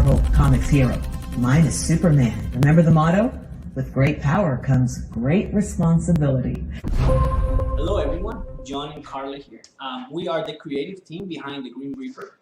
Marvel Comics hero. Mine is Superman. Remember the motto? With great power comes great responsibility. Hello everyone, John and Carla here. We are the creative team behind the Green Reaper.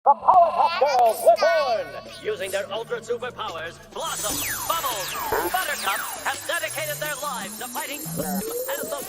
The Powerpuff Girls were born! Using their ultra superpowers, Blossom, Bubbles, Buttercup have dedicated their lives to fighting and the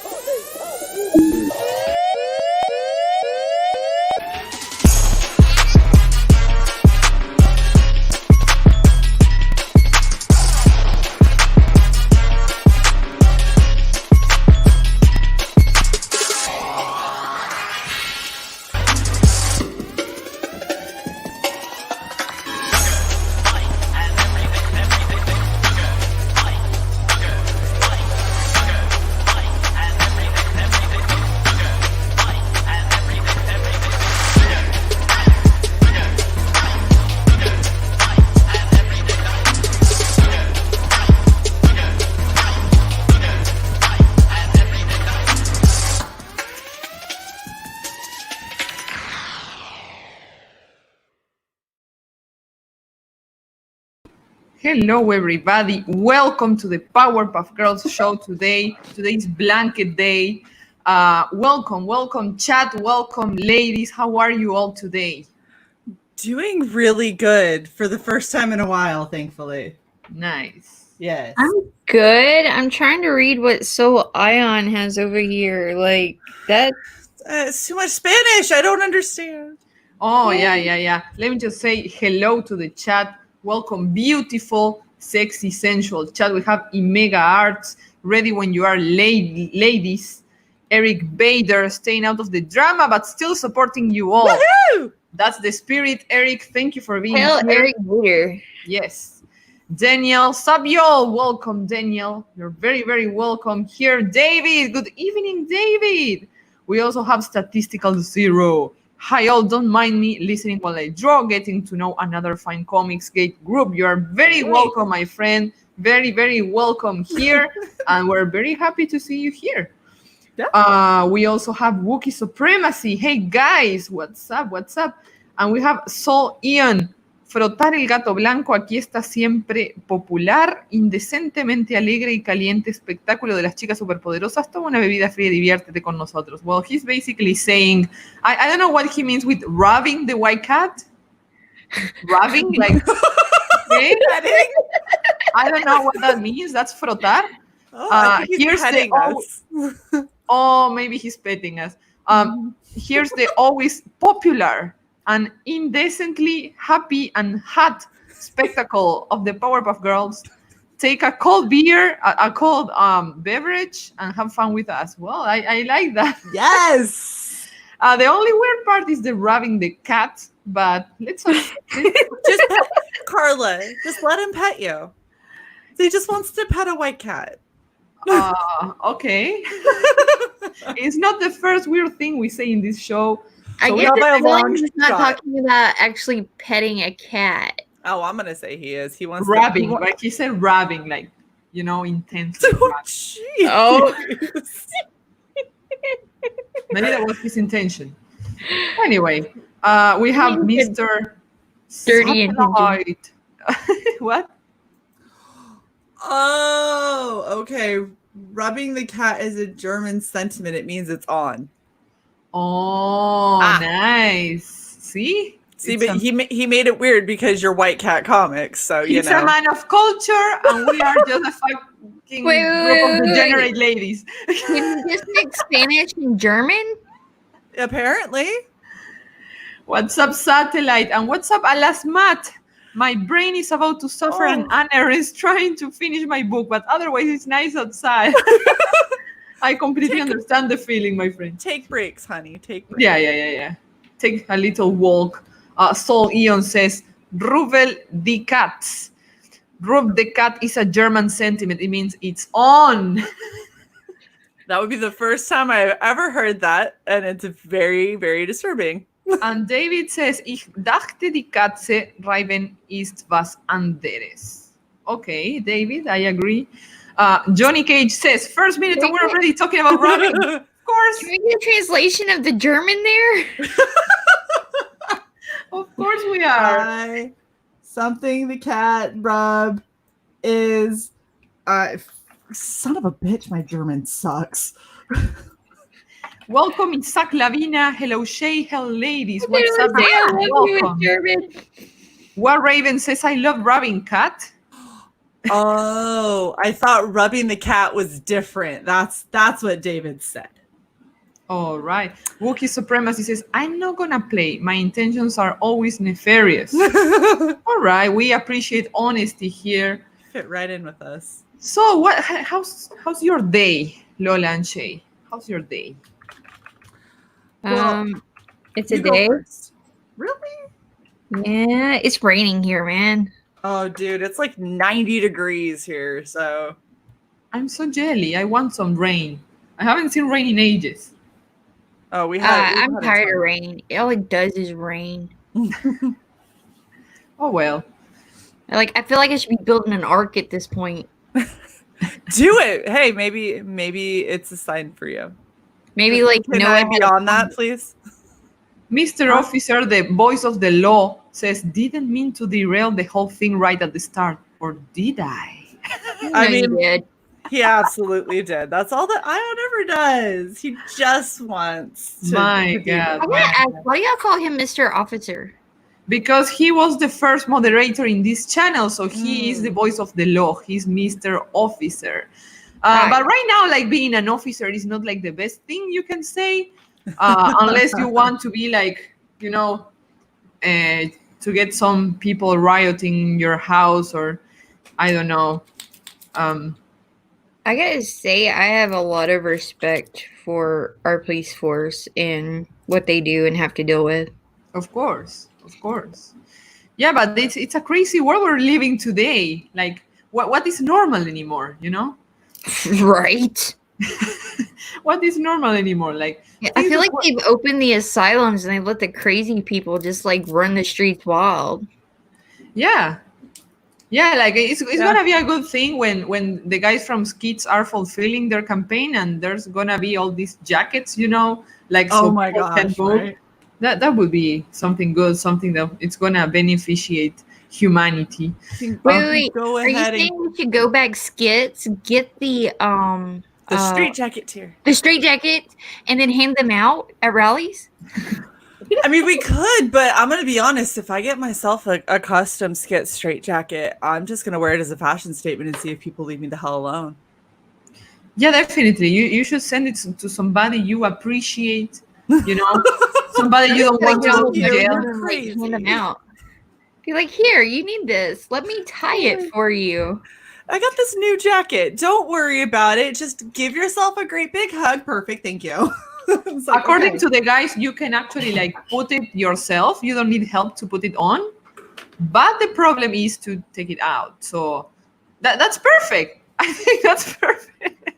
Hello everybody, welcome to the Powerpuff Girls show today. Today's blanket day. Welcome chat, welcome ladies. How are you all today? Doing really good for the first time in a while, thankfully. Nice. Yes. I'm good. I'm trying to read what Soul Ion has over here. Like that. It's too much Spanish. I don't understand. Oh, yeah. Let me just say hello to the chat. Welcome, beautiful, sexy, sensual chat. We have Imega Arts, ready when you are, ladies. Eric Bader, staying out of the drama, but still supporting you all. Woohoo! That's the spirit, Eric. Thank you for being Hell, here. Eric Bader. Yes. Daniel, sub y'all. Welcome, Daniel. You're very, very welcome here. David, good evening, David. We also have Statistical Zero. Hi, all. Don't mind me listening while I draw, getting to know another fine Comics Gate group. You are very welcome, my friend. Very, very welcome here. And we're very happy to see you here. We also have Wookiee Supremacy. Hey, guys. What's up? And we have Soul Ion. Frotar el gato blanco aquí está siempre popular, indecentemente alegre y caliente espectáculo de las chicas superpoderosas. Toma una bebida fría y diviértete con nosotros. Well, he's basically saying, I don't know what he means with rubbing the white cat. Rubbing, like, okay? I don't know what that means. That's frotar. I think he's petting us. Oh, maybe he's petting us. Here's the always popular and indecently happy and hot spectacle of the Powerpuff Girls. Take a cold beer, a cold beverage, and have fun with us. Well, I like that. Yes. The only weird part is the rubbing the cat, but let's just Carla, just let him pet you. He just wants to pet a white cat. Okay. It's not the first weird thing we say in this show. I So guess long he's not shot. talking about actually petting a cat. Oh, I'm gonna say he is. He wants rubbing, to. like he said, rubbing, like, you know, intensely. Oh, rubbing. jeez. Oh. Maybe that was his intention. Anyway, we have Mr. Dirty Satellite. What? Oh, okay. Rubbing the cat is a German sentiment. It means it's on. Oh, nice. See? See, but he made it weird because you're white cat comics, so you He's know. a man of culture, and we are just a fucking group of degenerate ladies. Can you just speak Spanish and German? Apparently. What's up, Satellite? And what's up, Alas Matt? My brain is about to suffer an aneurysm trying to finish my book, but otherwise it's nice outside. I completely understand the feeling, my friend. Take breaks, honey. Take breaks. Yeah. Take a little walk. Soul Eon says, Ruvel the Cat. Rub the Cat is a German sentiment. It means it's on. That would be the first time I've ever heard that, and it's very, very disturbing. And David says, Ich dachte die Katze, Raven ist was anderes. Okay, David, I agree. Johnny Cage says, first minute and we're already talking about Raven. Of course. Can we get a translation of the German there? Of course we are. Something the cat rub is son of a bitch, my German sucks. Welcome, Isaac Lavina. Hello, Shae. Hello, ladies. What's up, I there? love you in Welcome. German. What Raven says, I love rubbing cat. Oh, I thought rubbing the cat was different. That's what David said. All right. Wookiee Supremacy says, I'm not going to play. My intentions are always nefarious. All right. We appreciate honesty here. Fit right in with us. So, how's your day, Lola and Shae? How's your day? It's a You go day. first. Really? Yeah, it's raining here, man. Oh, dude, it's like 90 degrees here, so. I'm so jelly. I want some rain. I haven't seen rain in ages. Oh, we had. I'm tired of rain. All it does is rain. Oh, well. I feel like I should be building an ark at this point. Do it. Hey, maybe it's a sign for you. Maybe Can I be on that, please? Mr. Officer, the voice of the law, says, didn't mean to derail the whole thing right at the start. Or did I? I you mean, did. he absolutely did. That's all that Ion ever does. He just wants to. My to be God. I want to ask, why do y'all call him Mr. Officer? Because he was the first moderator in this channel, so he is the voice of the law. He's Mr. Officer. Right. But right now, being an officer is not the best thing you can say, unless you want to be to get some people rioting in your house, or I don't know. I gotta say, I have a lot of respect for our police force and what they do and have to deal with. Of course. Yeah, but it's a crazy world we're living today. What is normal anymore, Right? What is normal anymore? Yeah, I feel like they've opened the asylums and they let the crazy people just run the streets wild. Yeah, it's gonna be a good thing when the guys from Skits are fulfilling their campaign, and there's gonna be all these jackets, Oh so my people can gosh! vote. Right? That would be something good, something that it's gonna beneficiate humanity. Wait. Go Are you ahead saying and we should go back skits, get the straight jacket tier. the straight jacket, and then hand them out at rallies? I mean, we could, but I'm gonna be honest. If I get myself a custom skit straight jacket, I'm just gonna wear it as a fashion statement and see if people leave me the hell alone. Yeah, definitely. You should send it to somebody you appreciate. Somebody you don't want to go to you. jail. You're crazy. Hand them out. Be like, here, you need this. Let me tie it for you. I got this new jacket. Don't worry about it. Just give yourself a great big hug. Perfect. Thank you. It's like, According okay. to the guys, you can actually put it yourself. You don't need help to put it on. But the problem is to take it out. So that's perfect. I think that's perfect.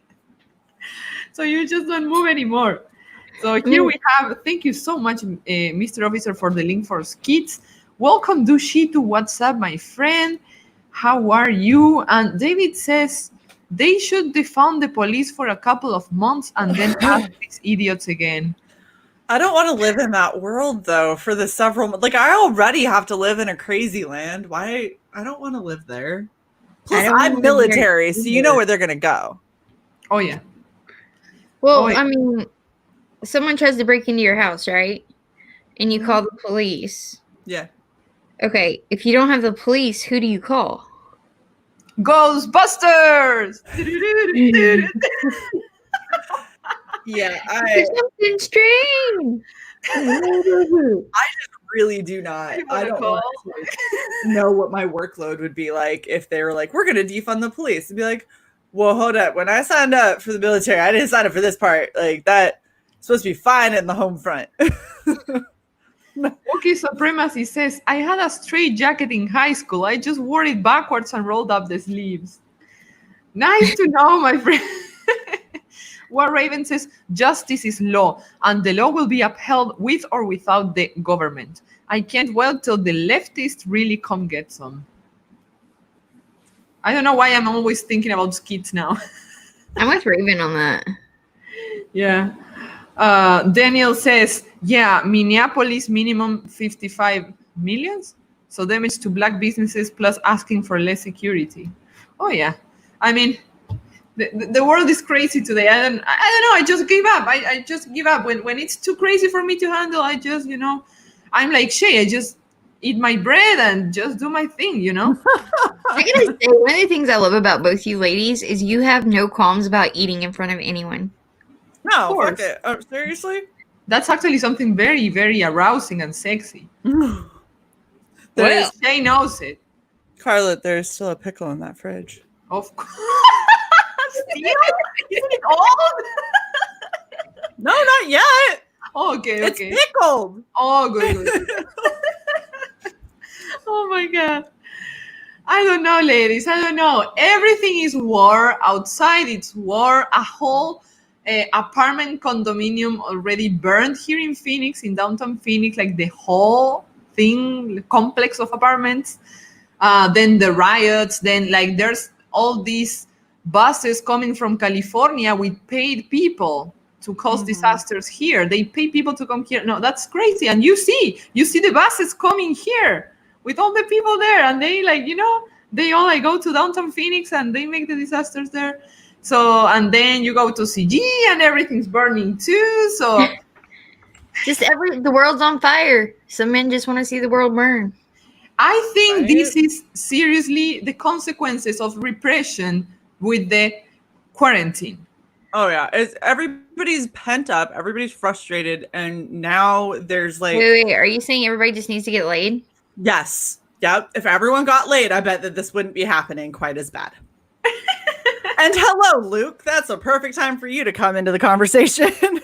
So you just don't move anymore. So here we have, thank you so much, Mr. Officer, for the link for skits. Welcome, Dushi, to What's Up, my friend. How are you? And David says they should defund the police for a couple of months and then ask these idiots again. I don't want to live in that world, though, for the several... I already have to live in a crazy land. Why? I don't want to live there. Plus, I'm military, so you know where they're going to go. Oh, yeah. Well, I mean, someone tries to break into your house, right? And you call the police. Yeah. Okay, if you don't have the police, who do you call? Ghostbusters! Yeah, There's something strange. I just really do not. I don't want to know what my workload would be like if they were like, we're going to defund the police. And be like, well, hold up. When I signed up for the military, I didn't sign up for this part. That's supposed to be fine in the home front. Okay, Supremacy says, I had a straight jacket in high school. I just wore it backwards and rolled up the sleeves. Nice to know, my friend. What Raven says, justice is law, and the law will be upheld with or without the government. I can't wait till the leftists really come get some. I don't know why I'm always thinking about skits now. I'm with Raven on that. Yeah. Daniel says, yeah, Minneapolis minimum 55 millions. So damage to black businesses plus asking for less security. Oh, yeah. I mean, the world is crazy today. I don't know. I just give up. I just give up. When it's too crazy for me to handle, I just, I'm like Shae. I just eat my bread and just do my thing, I gotta say, one of the things I love about both you ladies is you have no qualms about eating in front of anyone. No, fuck it. Oh, seriously? That's actually something very, very arousing and sexy. Well, Shae knows it. Carla, there's still a pickle in that fridge. Of course. Still? Isn't it old? No, not yet. Oh, okay. It's pickled. Oh, good. Oh my God. I don't know, ladies. I don't know. Everything is war outside. It's war. A whole apartment condominium already burned here in Phoenix, in downtown Phoenix, like the whole thing, complex of apartments. Then the riots. Then like there's all these buses coming from California with paid people to cause disasters here. They pay people to come here. No, that's crazy. And you see the buses coming here with all the people there, and they they all go to downtown Phoenix and they make the disasters there. So, and then you go to CG and everything's burning too. So just the world's on fire. Some men just want to see the world burn. I think this is seriously the consequences of repression with the quarantine. Oh yeah, everybody's pent up, everybody's frustrated, and now there's like. Wait, are you saying everybody just needs to get laid? Yes. Yep. If everyone got laid, I bet that this wouldn't be happening quite as bad. And hello, Luke. That's a perfect time for you to come into the conversation.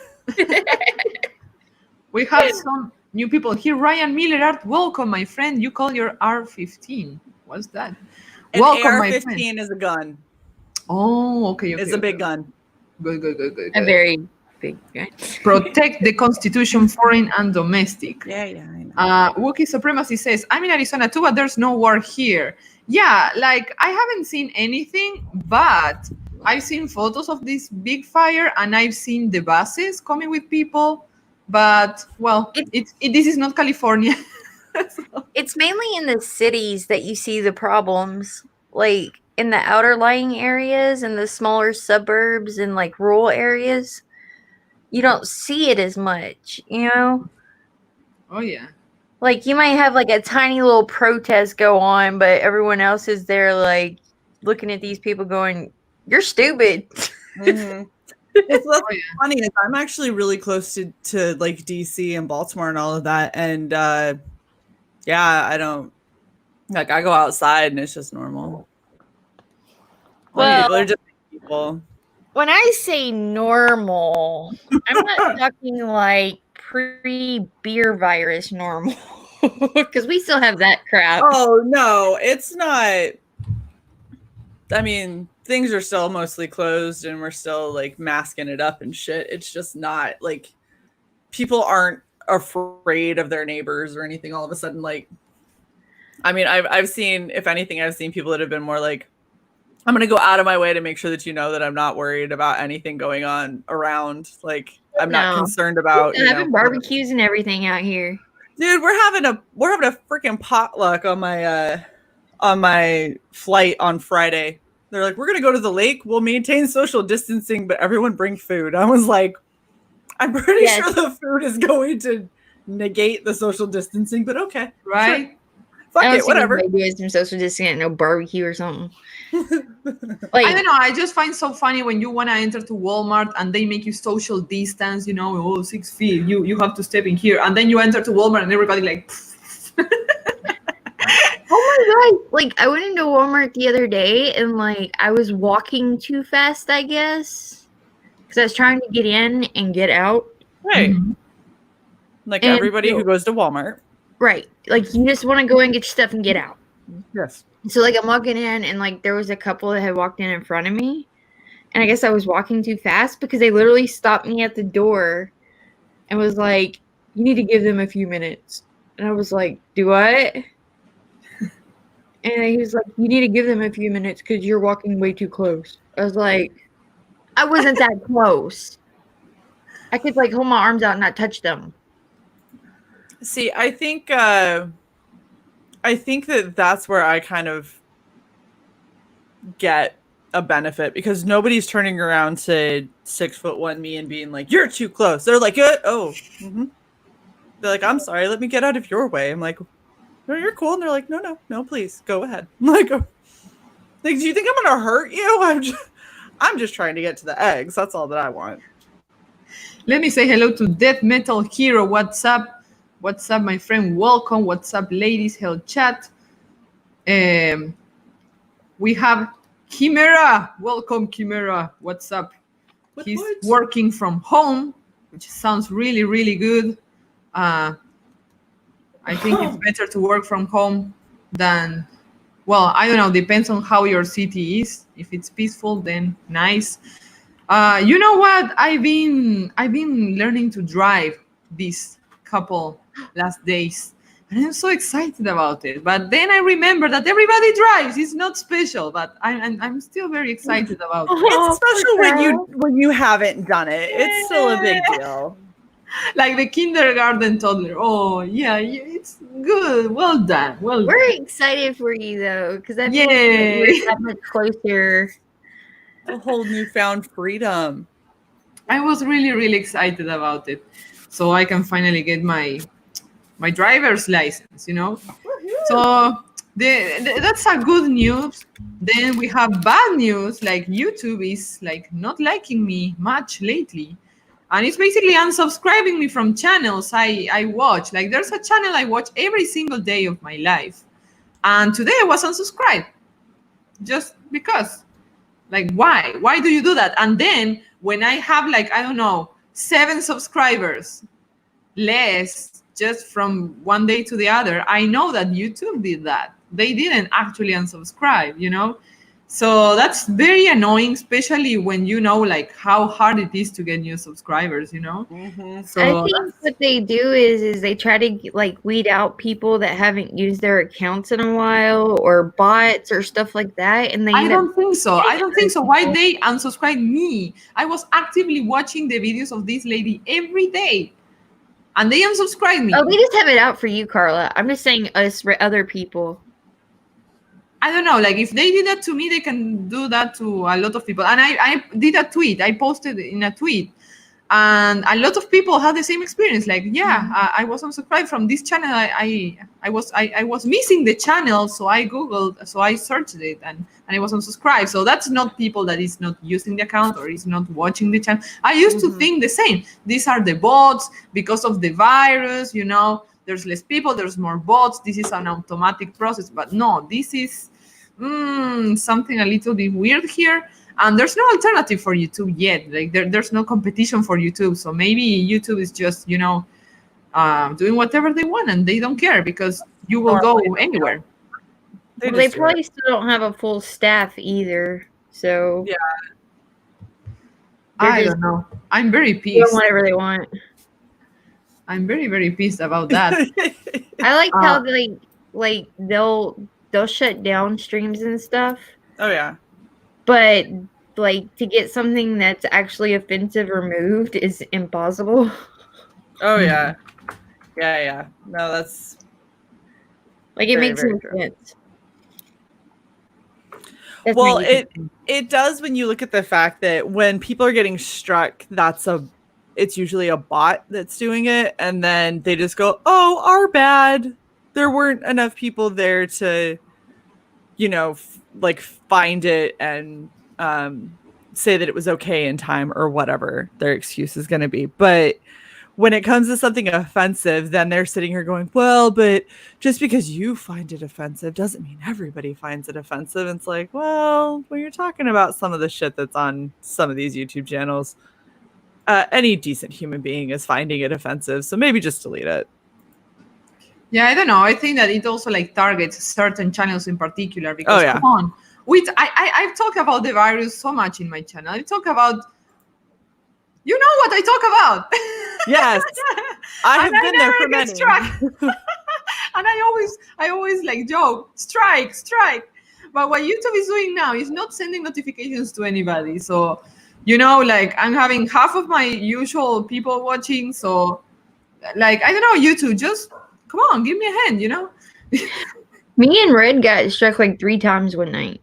We have some new people here. Ryan Miller, welcome, my friend. You call your R15. What's that? Welcome, AR-15 my friend. is a gun. Oh, okay. It's a big gun. Good. A very big gun. Protect the Constitution, foreign and domestic. Yeah, I know. Wookiee Supremacy says, I'm in Arizona too, but there's no war here. Yeah, like I haven't seen anything, but I've seen photos of this big fire and I've seen the buses coming with people. But, well, this is not California. So. It's mainly in the cities that you see the problems. Like in the outer lying areas and the smaller suburbs and like rural areas, you don't see it as much, Oh, yeah. Like you might have like a tiny little protest go on, but everyone else is there like looking at these people going, you're stupid. Mm-hmm. It's funny is I'm actually really close to like DC and Baltimore and all of that, and I don't like I go outside and it's just normal. Well, people are just people. When I say normal, I'm not talking like pre-beer virus normal, because we still have that crap. Oh no, it's not. I mean, things are still mostly closed and we're still like masking it up and shit. It's just not like people aren't afraid of their neighbors or anything all of a sudden. Like, I mean, I've seen, if anything, I've seen people that have been more like, I'm going to go out of my way to make sure that you know that I'm not worried about anything going on around. Like, I'm not concerned about having barbecues and everything out here. Dude, we're having a freaking potluck on my flight on Friday. They're like, we're going to go to the lake. We'll maintain social distancing, but everyone bring food. I was like, I'm pretty sure the food is going to negate the social distancing, but okay. Right? Sure. Fuck it, whatever. Maybe some social distancing, no barbecue or something. Like, I don't know. I just find so funny when you want to enter to Walmart and they make you social distance, 6 feet. You have to step in here. And then you enter to Walmart and everybody like... Oh my God. Like, I went into Walmart the other day and, like, I was walking too fast, I guess. Because I was trying to get in and get out. Right. Like And everybody who goes to Walmart. right. Like you just want to go and get your stuff and get out. Yes. So like I'm walking in and like there was a couple that had walked in front of me. And I guess I was walking too fast because they literally stopped me at the door and was like, you need to give them a few minutes. And I was like, do what? And he was like, you need to give them a few minutes because you're walking way too close. I was like, I wasn't that close. I could like hold my arms out and not touch them. See, I think that that's where I kind of get a benefit because nobody's turning around to 6'1" me and being like, you're too close. They're like, oh, mm-hmm. They're like, I'm sorry, let me get out of your way. I'm like, no, you're cool. And they're like, no, please go ahead. I'm like, do you think I'm gonna hurt you? I'm just trying to get to the eggs. That's all that I want. Let me say hello to Death Metal Hero. What's up? What's up, my friend? Welcome. What's up, ladies? Hell chat. We have Chimera. Welcome, Chimera. What's up? He's working from home, which sounds really, really good. I think it's better to work from home than, well, I don't know. Depends on how your city is. If it's peaceful, then nice. You know what? I've been learning to drive these couple last days, and I'm so excited about it. But then I remember that everybody drives. It's not special, but I'm still very excited about it. It's special when you haven't done it. It's still a big deal. like the kindergarten toddler. Oh, yeah, it's good. Well done. Well done. We're excited for you, though, because I think Yay. we're that much closer. A whole newfound freedom. I was really, really excited about it. So I can finally get my driver's license, you know? So that's a good news. Then we have bad news, like YouTube is like not liking me much lately. And it's basically unsubscribing me from channels I watch. Like there's a channel I watch every single day of my life. And today I was unsubscribed. Just because. Like, why? Why do you do that? And then when I have like, I don't know, 7 subscribers less just from one day to the other, I know that YouTube did that. They didn't actually unsubscribe, you know? So that's very annoying, especially when you know like how hard it is to get new subscribers, you know? Mm-hmm. So I think what they do is they try to like weed out people that haven't used their accounts in a while or bots or stuff like that. And they I don't think so. I don't think so. Why they unsubscribe me? I was actively watching the videos of this lady every day. And they unsubscribe me. Oh, they just have it out for you, Carla. I'm just saying us other people. I don't know, like if they did that to me, they can do that to a lot of people. And I did a tweet, I posted in a tweet, and a lot of people had the same experience. Like, yeah, I was unsubscribed from this channel. I was missing the channel, so I Googled, so I searched it, and I was unsubscribed. So that's not people that is not using the account or is not watching the channel. I used to think the same. These are the bots because of the virus, you know. There's less people, there's more bots. This is an automatic process, but no, this is something a little bit weird here. And there's no alternative for YouTube yet. Like there's no competition for YouTube. So maybe YouTube is just, you know, doing whatever they want and they don't care because you will go anywhere. They probably still don't have a full staff either. So yeah, I don't know. I'm very pissed. They whatever they want. I'm very, very pissed about that. I like how like they'll shut down streams and stuff. Oh yeah. But like to get something that's actually offensive removed is impossible. Oh yeah. Yeah. No, that's like it makes no sense. That's well, it does when you look at the fact that when people are getting struck, it's usually a bot that's doing it, and then they just go, "Oh, our bad. There weren't enough people there to, you know, like find it and say that it was okay in time or whatever their excuse is going to be." But when it comes to something offensive, then they're sitting here going, "Well, but just because you find it offensive doesn't mean everybody finds it offensive." And it's like, well, when you're talking about some of the shit that's on some of these YouTube channels, any decent human being is finding it offensive. So maybe just delete it. Yeah, I don't know. I think that it also like targets certain channels in particular because come on. I've talked about the virus so much in my channel. I talk about, you know what I talk about. Yes, I have been there for many. And I always like joke, strike. But what YouTube is doing now is not sending notifications to anybody. So, you know, like I'm having half of my usual people watching. So, like, I don't know, YouTube, just come on, give me a hand, you know? Me and Red got struck like 3 times one night.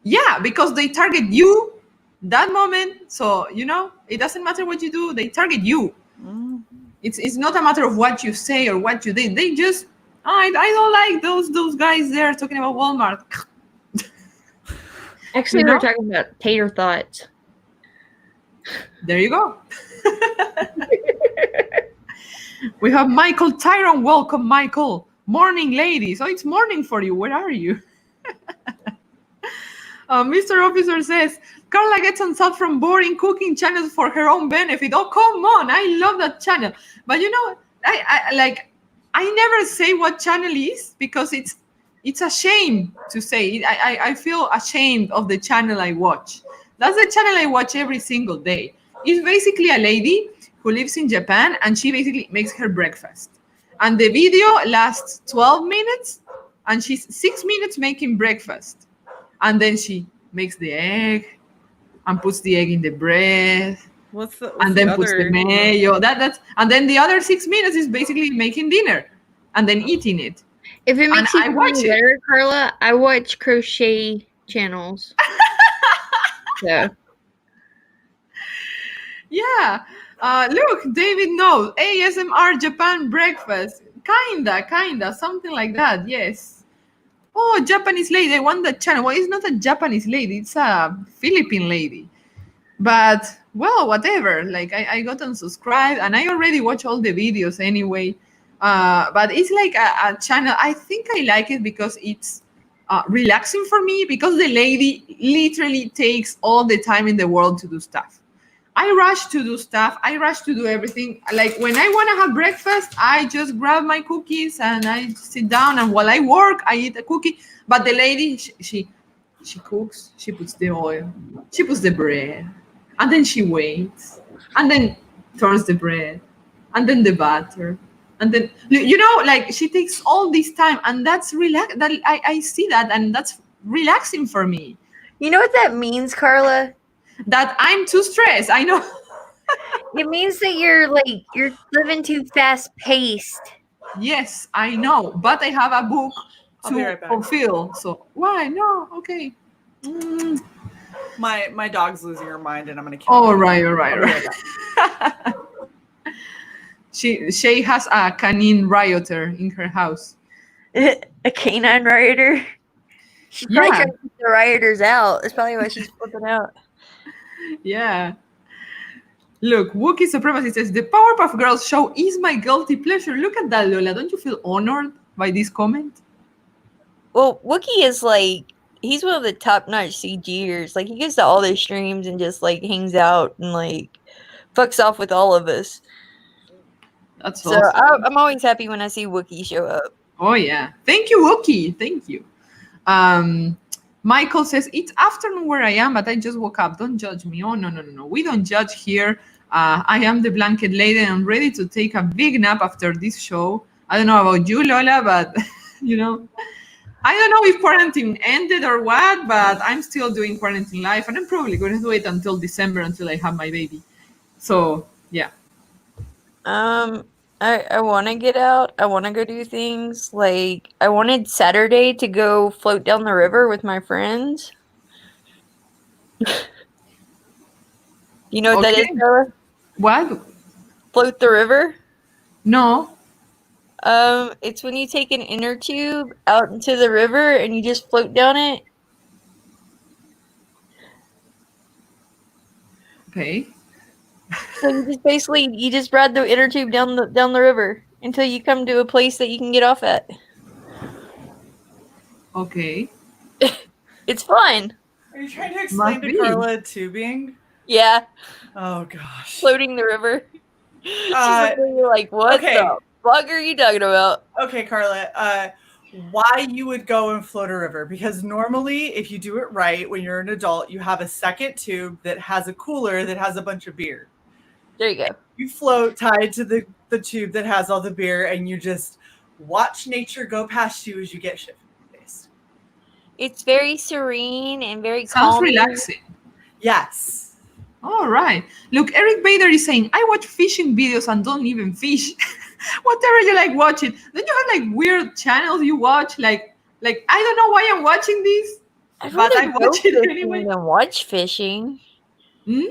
Yeah, because they target you that moment. So, you know, it doesn't matter what you do, they target you. It's not a matter of what you say or what you did. They just, I don't like those guys there talking about Walmart. Actually, we're talking about tater thoughts. There you go. We have Michael Tyrone. Welcome, Michael. Morning, ladies. Oh, it's morning for you. Where are you? Mr. Officer says, Carla gets unsub from boring cooking channels for her own benefit. Oh, come on. I love that channel. But you know, I never say what channel is because it's a shame to say it. I feel ashamed of the channel I watch. That's the channel I watch every single day. It's basically a lady who lives in Japan and she basically makes her breakfast. And the video lasts 12 minutes and she's 6 minutes making breakfast. And then she makes the egg and puts the egg in the bread. Puts the mayo. That's and then the other 6 minutes is basically making dinner and then eating it. If it makes you feel better, Carla, I watch crochet channels. So. Yeah. Look, David knows. ASMR Japan breakfast. Kinda. Something like that. Yes. Oh, Japanese lady. I want that channel. Well, it's not a Japanese lady. It's a Philippine lady. But, well, whatever. Like, I got unsubscribed and I already watch all the videos anyway. But it's like a channel. I think I like it because it's relaxing for me because the lady literally takes all the time in the world to do stuff. I rush to do stuff. I rush to do everything. Like when I want to have breakfast, I just grab my cookies and I sit down. And while I work, I eat a cookie. But the lady, she cooks. She puts the oil. She puts the bread. And then she waits. And then turns the bread. And then the butter. And then, you know, like she takes all this time. And that's I see that. And that's relaxing for me. You know what that means, Carla? That I'm too stressed. I know. It means that you're living too fast paced. Yes, I know. But I have a book to fulfill. So why? No, okay. My dog's losing her mind and I'm gonna kill her. All right. Shae has a canine rioter in her house. A canine rioter? She's probably trying to keep the rioters out. That's probably why she's flipping out. Yeah. Look, Wookiee Supremacy says, the Powerpuff Girls show is my guilty pleasure. Look at that, Lola. Don't you feel honored by this comment? Well, Wookiee is like, he's one of the top-notch CGers. Like, he gets to all their streams and just, like, hangs out and, like, fucks off with all of us. That's so awesome. I'm always happy when I see Wookiee show up. Oh, yeah. Thank you, Wookiee. Thank you. Michael says, it's afternoon where I am, but I just woke up. Don't judge me. Oh, no. We don't judge here. I am the blanket lady and I'm ready to take a big nap after this show. I don't know about you, Lola, but, you know, I don't know if quarantine ended or what, but I'm still doing quarantine life and I'm probably going to do it until December, until I have my baby. So, yeah. I want to get out. I want to go do things. Like, I wanted Saturday to go float down the river with my friends. You know what that is, Carla? What? Float the river? No. It's when you take an inner tube out into the river and you just float down it. Okay. So you just ride the inner tube down the river until you come to a place that you can get off at. Okay. It's fun. Are you trying to explain to Carla tubing? Yeah, Oh gosh. floating the river. She's like, what the fuck are you talking about? Okay, Carla. Why you would go and float a river? Because normally, if you do it right, when you're an adult, you have a second tube that has a cooler that has a bunch of beer. There you go. You float tied to the tube that has all the beer, and you just watch nature go past you as you get shit faced. It's very serene and very Sounds calming. relaxing. Yes. All right. Look, Eric Bader is saying, I watch fishing videos and don't even fish. Whatever you like watching. Don't you have like weird channels you watch? Like I don't know why I'm watching this, I'd but rather I go watch it fishing anyway. than watch fishing. Hmm?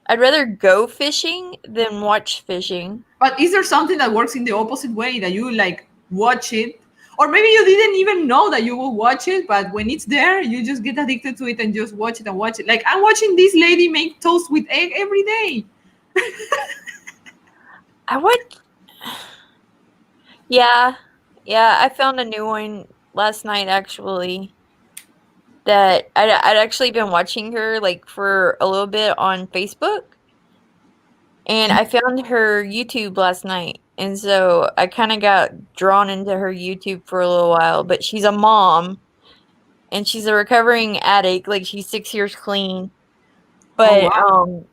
I'd rather go fishing than watch fishing. But is there something that works in the opposite way that you like watch it? Or maybe you didn't even know that you will watch it, but when it's there, you just get addicted to it and just watch it and watch it. Like I'm watching this lady make toast with egg every day. I would. Yeah, I found a new one last night actually. That I'd actually been watching her like for a little bit on Facebook, and I found her YouTube last night, and so I kind of got drawn into her YouTube for a little while. But she's a mom, and she's a recovering addict. Like she's 6 years clean, but wow.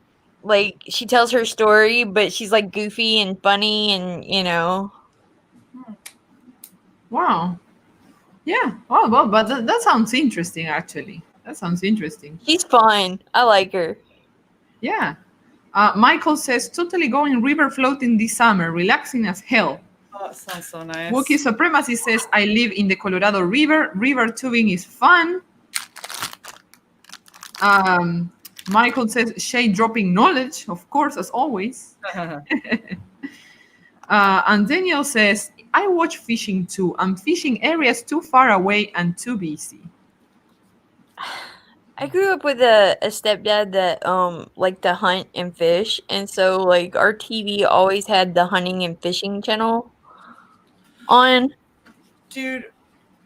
like she tells her story, but she's like goofy and funny, and Wow. Yeah. Oh, well, but that sounds interesting, actually. That sounds interesting. she's fun. I like her. Yeah. Michael says, totally going river floating this summer, relaxing as hell. Oh, that sounds so nice. Wookiee Supremacy says, I live in the Colorado River. River tubing is fun. Michael says, shae dropping knowledge, of course, as always. And Daniel says, I watch fishing too. I'm fishing areas too far away and too busy. I grew up with a stepdad that liked to hunt and fish, and so like our TV always had the hunting and fishing channel on. Dude,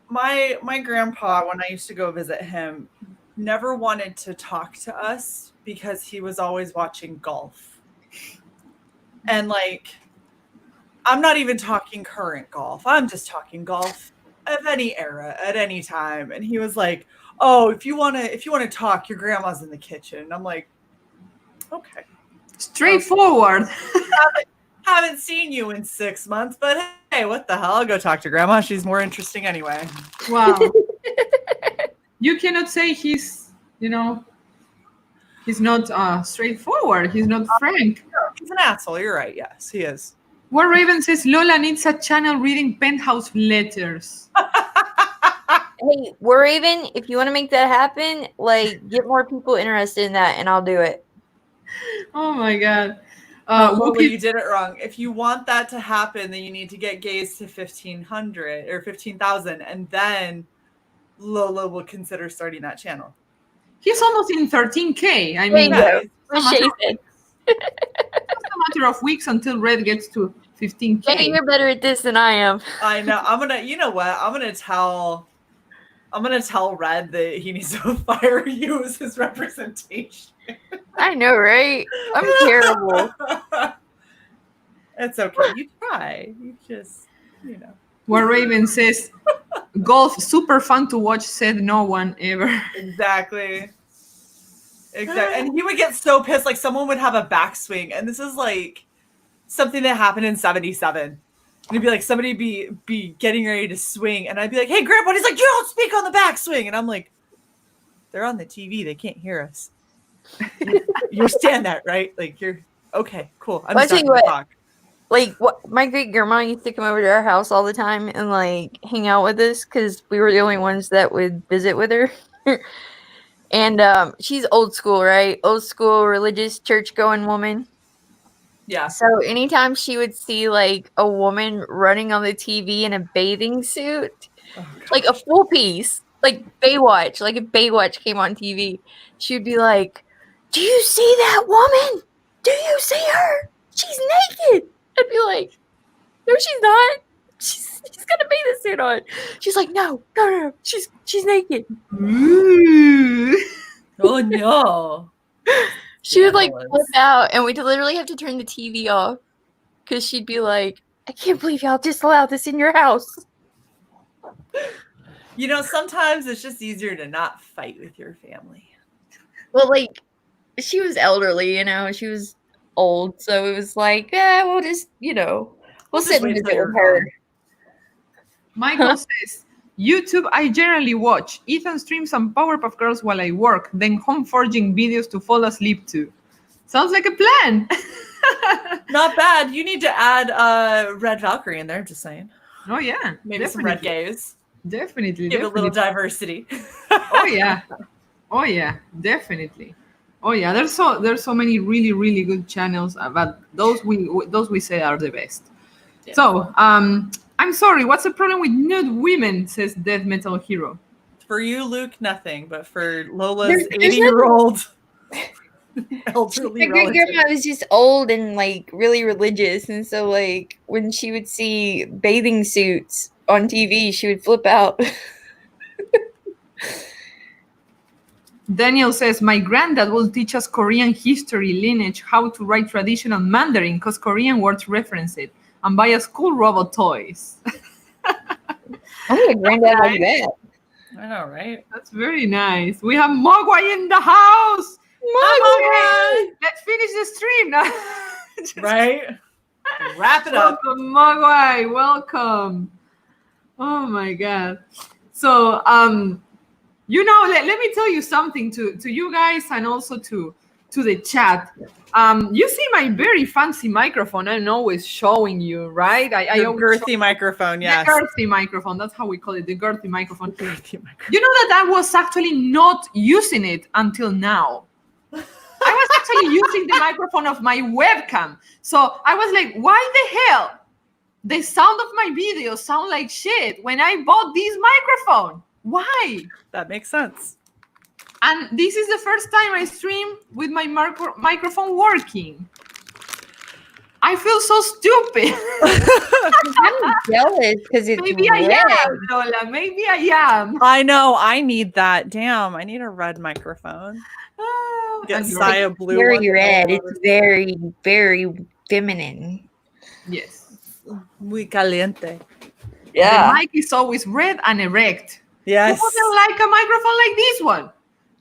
my grandpa, when I used to go visit him, never wanted to talk to us because he was always watching golf. And like, I'm not even talking current golf. I'm just talking golf of any era at any time. And he was like, "Oh, if you want to talk, your grandma's in the kitchen." And I'm like, "Okay." Straightforward. Haven't seen you in 6 months, but hey, what the hell? I'll go talk to grandma. She's more interesting anyway. Wow. You cannot say he's not straightforward. He's not frank. He's an asshole. You're right. Yes, he is. War Raven says Lola needs a channel reading penthouse letters. Hey, War Raven, if you want to make that happen, like get more people interested in that, and I'll do it. Oh my god. Lola, you did it wrong. If you want that to happen, then you need to get gays to 1,500 or 15,000, and then Lola will consider starting that channel. He's almost in 13K. I mean, Appreciate it's a matter of weeks until Red gets to 15K. Hey, you're better at this than I am. I know. You know what? I'm gonna tell Red that he needs to fire you as his representation. I know, right? I'm terrible. It's okay. You try. You just, War Raven says, golf super fun to watch, said no one ever. Exactly. And he would get so pissed, like someone would have a backswing, and this is like something that happened in 77. And it'd be like somebody be getting ready to swing, and I'd be like, "Hey, Grandpa," and he's like, "You don't speak on the backswing," and I'm like, "They're on the TV, they can't hear us." You understand that, right? Like you're okay, cool. I'm just not gonna talk. Like what my great grandma used to come over to our house all the time and like hang out with us because we were the only ones that would visit with her. And she's old school, right? Old school religious church going woman. Yeah. So anytime she would see like a woman running on the TV in a bathing suit, like a full piece, like Baywatch, like if Baywatch came on TV, she'd be like, "Do you see that woman? Do you see her? She's naked." I'd be like, "No, she's not. She's got a bathing suit on." She's like, no, she's naked. Ooh. Oh no. She would like ambulance. flip out, and we'd literally have to turn the TV off because she'd be like, "I can't believe y'all just allowed this in your house." You know, sometimes it's just easier to not fight with your family. Well, like, she was elderly, you know, she was old, so it was like, we'll just, we'll just sit and wait visit till you're with her. gone. Michael says, YouTube, I generally watch. Ethan streams some Powerpuff Girls while I work, then home forging videos to fall asleep to. Sounds like a plan. Not bad. You need to add Red Valkyrie in there, just saying. Oh, yeah. Maybe some Red Gays. Definitely. Give it a little diversity. Oh, yeah. Oh, yeah. Definitely. Oh, yeah. There's so many really, really good channels, but those we say are the best. Yeah. So, I'm sorry, what's the problem with nude women, says Death Metal Hero. For you, Luke, nothing. But for Lola's There's 80-year-old elderly My great relative. grandma was just old and like really religious, and so like when she would see bathing suits on TV, she would flip out. Daniel says, my granddad will teach us Korean history, lineage, how to write traditional Mandarin, because Korean words reference it, and buy us cool robot toys. I need a granddad like that. I know, right? That's very nice. We have Mogwai in the house. Mogwai! Let's finish the stream now. Right? Wrap it up. Welcome, Mogwai. Welcome. Oh my God. So, let me tell you something to you guys and also to the chat. You see my very fancy microphone. I'm always showing you, right? I The always girthy microphone, yes. The girthy microphone. That's how we call it, the girthy microphone. Girthy microphone. You know that I was actually not using it until now. I was actually using the microphone of my webcam. So I was like, why the hell? The sound of my videos sound like shit when I bought this microphone. Why? That makes sense. And this is the first time I stream with my microphone working. I feel so stupid. I'm jealous because it's Maybe I am, Lola. Maybe I am. I know. I need that. Damn, I need a red microphone. Get And Saya blue. very one. red. It's very, very feminine. yes. Muy caliente. The mic is always red and erect. Yes. Who wouldn't like a microphone like this one?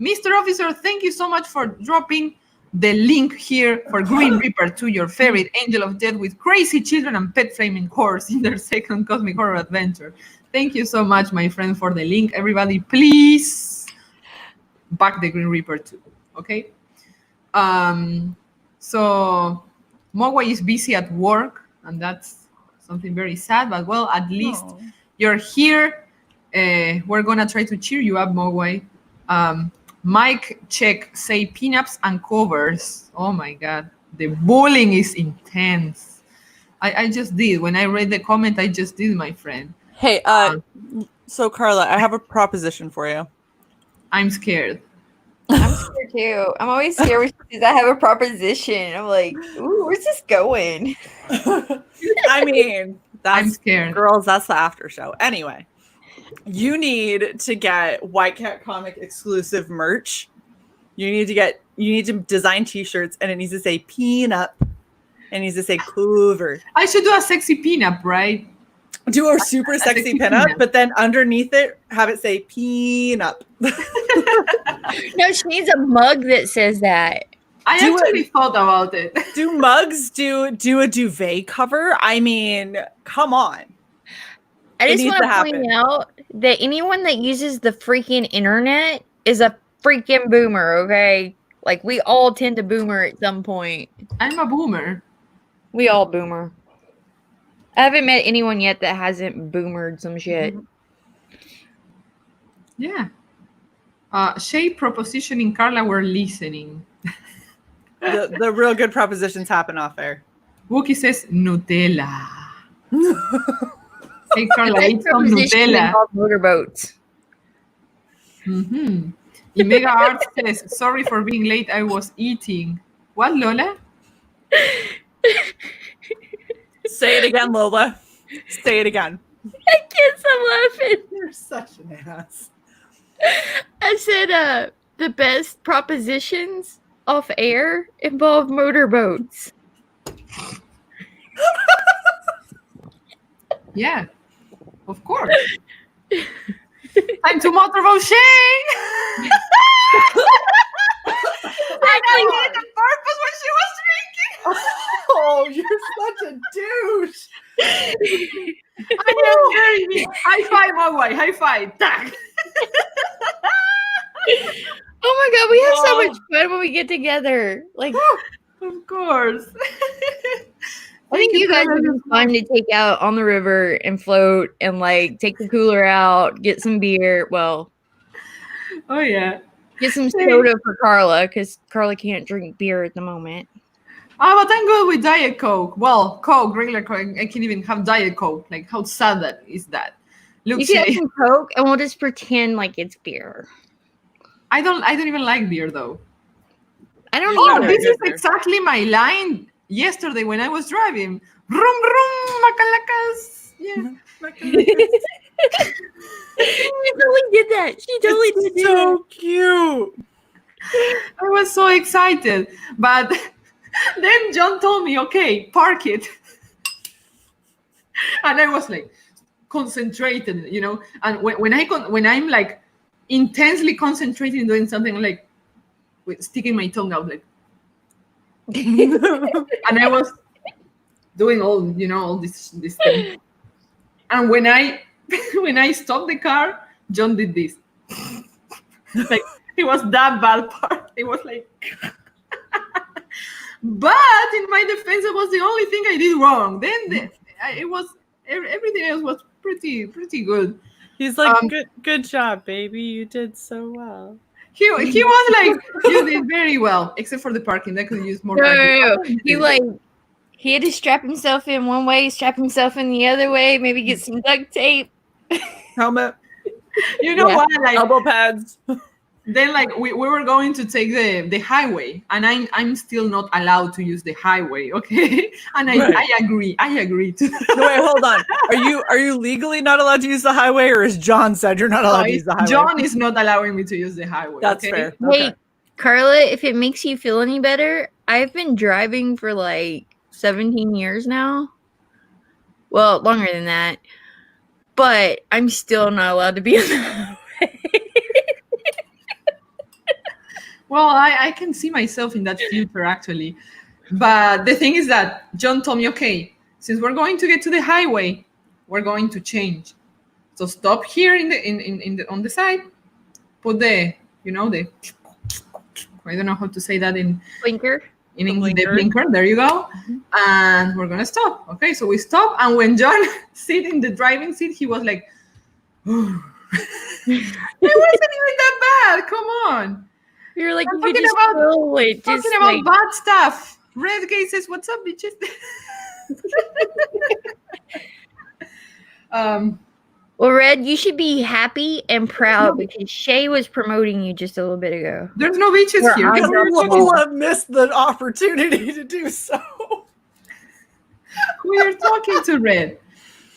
Mr. Officer, thank you so much for dropping the link here for Green Reaper 2, your favorite angel of death with crazy children and pet flaming horse in their second cosmic horror adventure. Thank you so much, my friend, for the link. Everybody, please back the Green Reaper 2, okay? So Mogwai is busy at work, and that's something very sad, but well, at least you're here. We're gonna try to cheer you up, Mogwai. Mike check say pinups and covers. Oh my God, the bullying is intense. I just did. When I read the comment, I just did, my friend. Hey, so Carla, I have a proposition for you. I'm scared. I'm scared too. I'm always scared when she says I have a proposition. I'm like, ooh, where's this going? I mean, I'm scared. Girls, that's the after show. Anyway, you need to get White Cat Comic exclusive merch. You need to design t-shirts, and it needs to say peanut. It needs to say cover. I should do a sexy pinup, right? Do a super sexy pinup, but then underneath it, have it say peanut. No, she needs a mug that says that. I actually thought about it. Do mugs do a duvet cover? I mean, come on. I just want to point out that anyone that uses the freaking internet is a freaking boomer, okay? Like, we all tend to boomer at some point. I'm a boomer. We all boomer. I haven't met anyone yet that hasn't boomered some shit. Yeah. Shae propositioning Carla, we're listening. The real good propositions happen off air. Wookie says Nutella. Hey Carla, eat some Nutella. Motorboats. Mm-hmm. Omega Art says, sorry for being late, I was eating. What, Lola? Say it again, Lola. Say it again. I can't stop laughing. You're such an ass. I said the best propositions off air involve motorboats. Yeah, of course. Time to motorboat shae. And I did it on purpose when she was drinking. Oh, you're such a douche. I am very high five, Mogwai. High five. Tack. Oh my god, we have so much fun when we get together. Like, Of course. I think you guys would be fun to take out on the river and float and like take the cooler out, get some beer. Well, Oh yeah. get some soda for Carla because Carla can't drink beer at the moment. But I'm good with Diet Coke. Well, Coke, regular Coke. I can't even have Diet Coke. Like, how sad that is that? Look, You can have Shae, some Coke and we'll just pretend like it's beer. I don't even like beer though. I don't Oh, either. this is exactly my line yesterday when I was driving. Vroom vroom, makalacas. Yeah. She totally did that. She totally did that. So cute. I was so excited, but then John told me, "Okay, park it," and I was like concentrated, you know. And when I'm like intensely concentrating in doing something, like with sticking my tongue out, like, and I was doing all this thing. And when I stopped the car, John did this. Like, it was that bad part. It was like. But in my defense, it was the only thing I did wrong. Then it was everything else was pretty good. He's like, good job, baby. You did so well. He was like, you did very well, except for the parking. That could use more. No. He had to strap himself in one way, strap himself in the other way, maybe get some duct tape. Helmet, You know what? Like, elbow pads. then like we were going to take the highway, and I'm still not allowed to use the highway, okay? And I agree to that. No, wait, hold on. Are you legally not allowed to use the highway, or is John said you're not allowed to use the highway? John is not allowing me to use the highway. That's okay? fair. Hey, Carla, if it makes you feel any better, I've been driving for like 17 years now. Well, longer than that. But I'm still not allowed to be on the highway. Well, I can see myself in that future actually, but the thing is that John told me, okay, since we're going to get to the highway, we're going to change. So stop here on the side, put the I don't know how to say that in Blinker. in English, the blinker. There you go, and we're gonna stop. Okay, so we stop, and when John sit in the driving seat, he was like, it wasn't even that bad. Come on. You're like, I'm you talking just about- feel it, Talking just about like, bad stuff. Red Gay says, "What's up, bitches?" well, Red, you should be happy and proud because Shae was promoting you just a little bit ago. There's no bitches Where here. I We're don't People talking- have missed the opportunity to do so. we are talking to Red.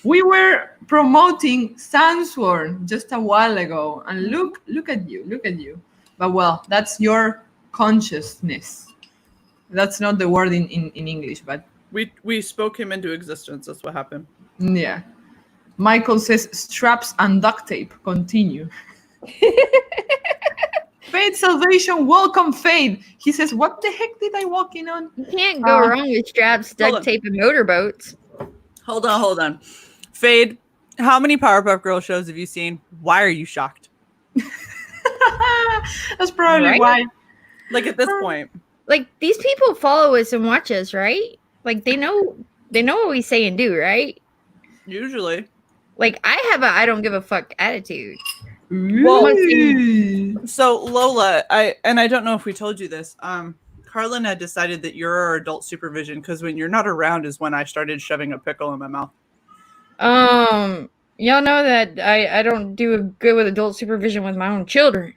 We were promoting Sandsworn just a while ago, and look at you. But well, that's your consciousness. That's not the word in English, but We spoke him into existence. That's what happened. yeah. Michael says straps and duct tape. Continue. Fade Salvation, welcome Fade. He says, what the heck did I walk in on? You can't go wrong with straps, hold on. duct tape, and motorboats. Hold on. Fade, how many Powerpuff Girl shows have you seen? Why are you shocked? That's probably Right? why. Like at this point. Like, these people follow us and watch us, right? Like, they know what we say and do, right? Usually. Like, I have a I don't give a fuck attitude. Ooh. So Lola, I don't know if we told you this. Carlin had decided that you're our adult supervision because when you're not around is when I started shoving a pickle in my mouth. Y'all know that I don't do good with adult supervision with my own children,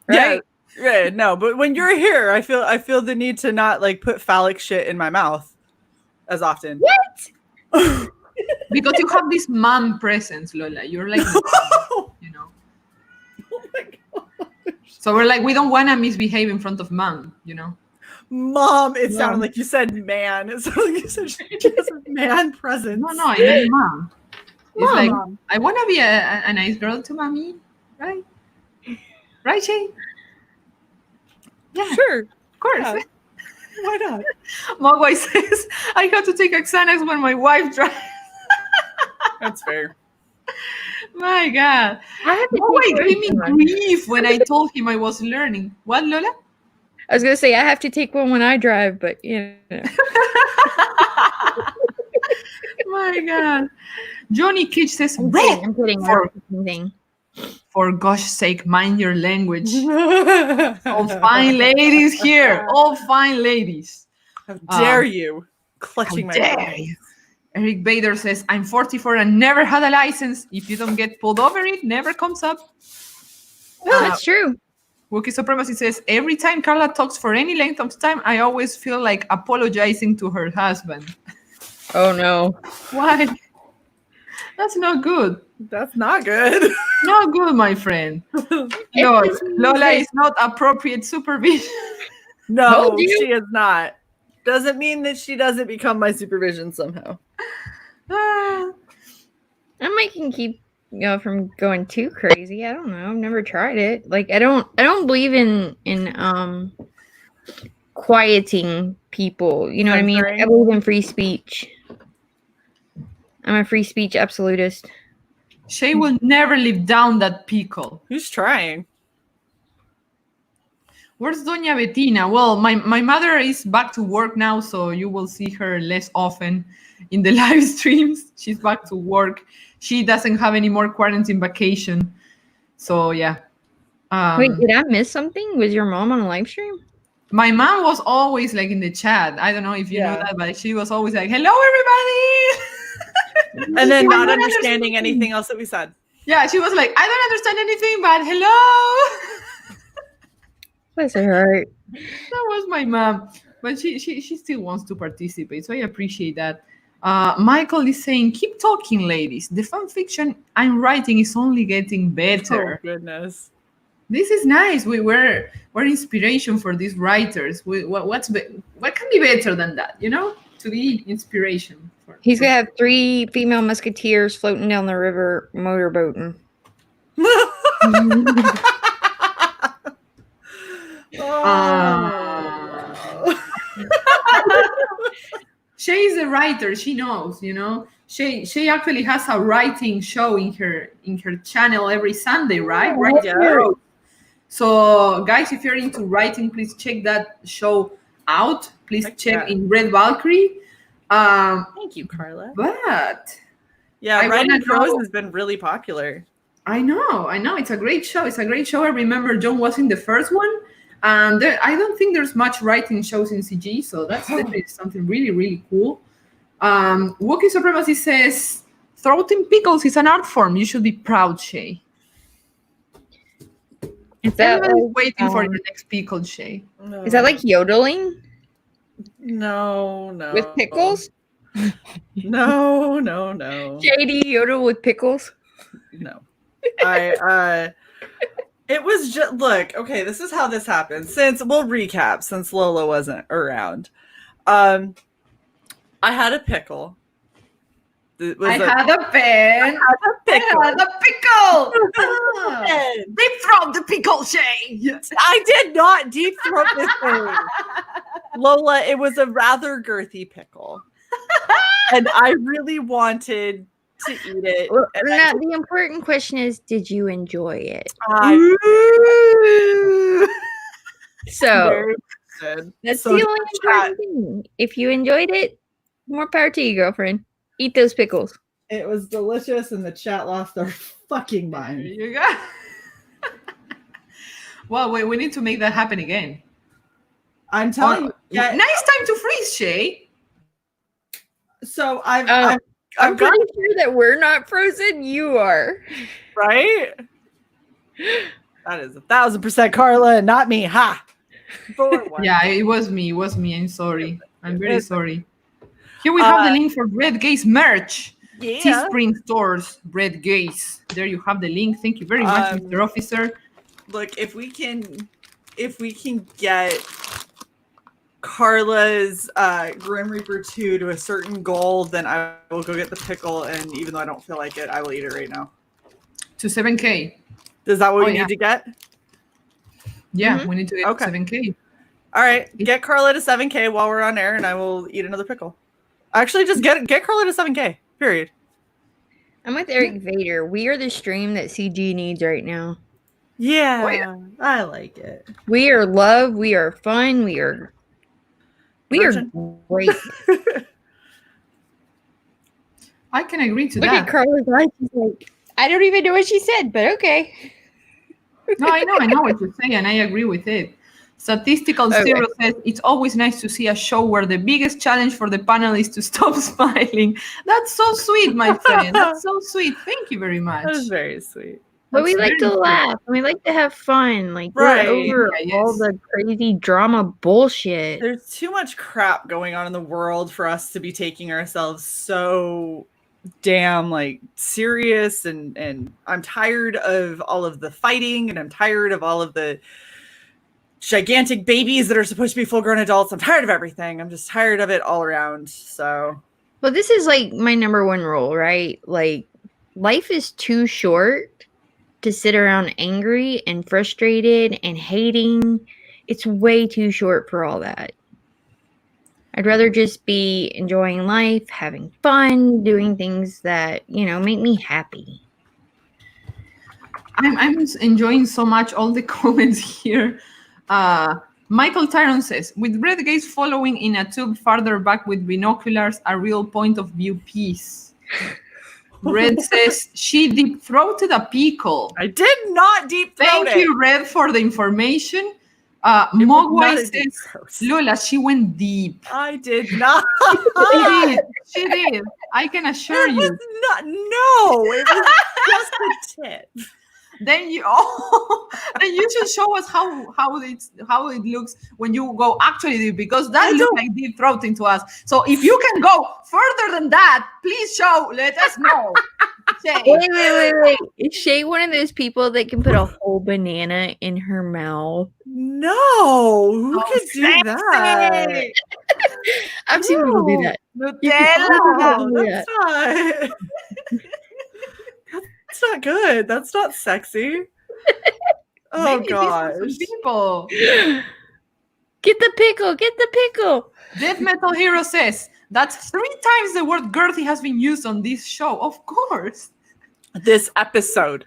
right? Yeah, no, but when you're here, I feel the need to not like put phallic shit in my mouth as often. What? Because you have this mom presence, Lola. You're like, you know. Oh my God. So we're like, we don't want to misbehave in front of mom, you know. Mom, it Mom. sounded like you said man. It sounded like you said she has a man presence. No, I mean mom. It's Mom. like, I want to be a nice girl to mommy, right? Right, Shay? Yeah, Sure. of course. Yeah. Why not? Mogwai says, I have to take a Xanax when my wife drives. That's fair. My God. I have to Mogwai take gave me one. grief when I told him I was learning. What, Lola? I was gonna say I have to take one when I drive, but My God. Johnny Cage says, I'm red. kidding. I'm kidding. For, Thing. for gosh sake, mind your language. All fine ladies here. All fine ladies. How dare you? Clutching How my dare pearls. you? Eric Bader says, I'm 44 and never had a license. If you don't get pulled over, it never comes up. No, that's true. Wookiee Supremacy says, every time Carla talks for any length of time, I always feel like apologizing to her husband. Oh no. Why? That's not good. That's not good. Not good, my friend. Look, Lola is not appropriate supervision. No, Told you. she is not. Doesn't mean that she doesn't become my supervision somehow. Ah. I might can keep from going too crazy. I don't know. I've never tried it. Like I don't believe in quieting people. You know what I mean? Like, I believe in free speech. I'm a free speech absolutist. Shae will never live down that pickle. Who's trying? Where's Doña Bettina? Well, my mother is back to work now, so you will see her less often in the live streams. She's back to work. She doesn't have any more quarantine vacation. So, yeah. Wait, did I miss something? Was your mom on a live stream? My mom was always like in the chat. I don't know if you know that, but she was always like, hello, everybody. And then not understanding anything else that we said. Yeah, she was like, I don't understand anything, but hello. Bless her heart. That was my mom, but she still wants to participate, so I appreciate that. Michael is saying, keep talking, ladies. The fan fiction I'm writing is only getting better. Oh goodness, this is nice. We're inspiration for these writers. What can be better than that? You know, to be inspiration. He's gonna have 3 female musketeers floating down the river motorboating. Shae is a writer. She knows, you know. Shae actually has a writing show in her channel every Sunday, right? Right. Yeah. So, guys, if you're into writing, please check that show out. Please check in Red Valkyrie. Thank you, Carla. But yeah, Writing Prose has been really popular. I know. It's a great show. I remember John was in the first one. And I don't think there's much writing shows in CG, so that's definitely something really, really cool. Wookiee Supremacy says, throating pickles is an art form. You should be proud, Shae. Is that waiting for your next pickle, Shae? No. Is that like yodeling? No. With pickles? No. JD yodel with pickles? No. It was just, look, okay, this is how this happened. We'll recap since Lola wasn't around. I had a pickle. I had a pen. I had a pickle. Deep throat the pickle, Shae. I did not deep throat this thing. Lola, it was a rather girthy pickle. And I really wanted to eat it. Well, now, the important question is, did you enjoy it? So that's the only important thing. If you enjoyed it, more power to you, girlfriend. Eat those pickles. It was delicious, and the chat lost their fucking mind. You got. Well, we need to make that happen again. I'm telling you. Nice time to freeze, Shae. So I'm pretty sure that we're not frozen. You are. Right? That is 1,000% Carla and not me. Ha! Yeah, it was me. I'm sorry. I'm very sorry. Here we have the link for Red Gaze merch. Yeah. Teespring stores, Red Gaze. There you have the link. Thank you very much, Mr. Officer. Look, if we can get Carla's Grim Reaper 2 to a certain goal, then I will go get the pickle, and even though I don't feel like it, I will eat it right now. To 7K. Is that what we yeah. need to get? Yeah, we need to get 7K. All right, get Carla to 7K while we're on air, and I will eat another pickle. Actually, just get Carla to 7K, period. I'm with Eric Vader. We are the stream that CG needs right now. Yeah, I like it. We are love. We are fun. We are great. I can agree to Look that. at Carla's eyes. She's like, I don't even know what she said, but okay. No, I know what you're saying, and I agree with it. Statistical Zero says it's always nice to see a show where the biggest challenge for the panel is to stop smiling. That's so sweet, my friend. That's so sweet. Thank you very much. That is very sweet. But we like to laugh. And we like to have fun. Like Right. we're over all the crazy drama bullshit. There's too much crap going on in the world for us to be taking ourselves so damn like serious, and I'm tired of all of the fighting, and I'm tired of all of the gigantic babies that are supposed to be full-grown adults. I'm tired of everything. I'm just tired of it all around. So Well, this is like my number one rule, right? Like life is too short to sit around angry and frustrated and hating. It's way too short for all that. I'd rather just be enjoying life, having fun, doing things that, make me happy. I'm enjoying so much all the comments here. Michael Tyron says, with red gaze following in a tube farther back with binoculars, a real point of view piece. Red says, she deep-throated a pickle. I did not deep-throat it. Thank you, Red, for the information. Mogwai says, Lola, she went deep. I did not. She did. I can assure you. It was just a tip. Then you should show us how it looks when you go actually deep, because that looks like deep throating to us. So if you can go further than that, please let us know. Wait. Is Shae one of those people that can put a whole banana in her mouth? No, who can do that? I've seen people do that. That's not good. That's not sexy. Oh gosh. People. Get the pickle. Death Metal Hero says, that's 3 times the word girthy has been used on this show. Of course. This episode.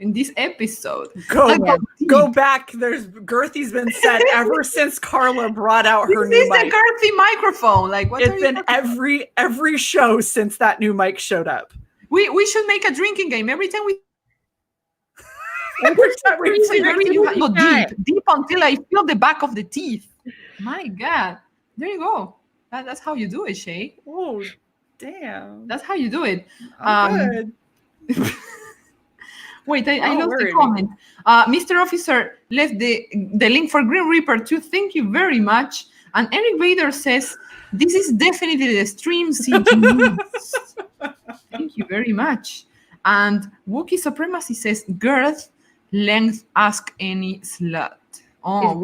In this episode. Go back. There's girthy's been said ever since Carla brought out her new mic. This is the girthy microphone. Like what? It's been every show since that new mic showed up. We should make a drinking game every time we go deep until I feel the back of the teeth. My God, there you go. That's how you do it, Shae. Oh, damn. That's how you do it. Good. Wait, I lost the comment. Mr. Officer left the link for Grim Reaper 2. Thank you very much. And Eric Vader says, this is definitely the stream CG needs. Thank you very much. And Wookiee Supremacy says, girth, length, ask any slut. Oh,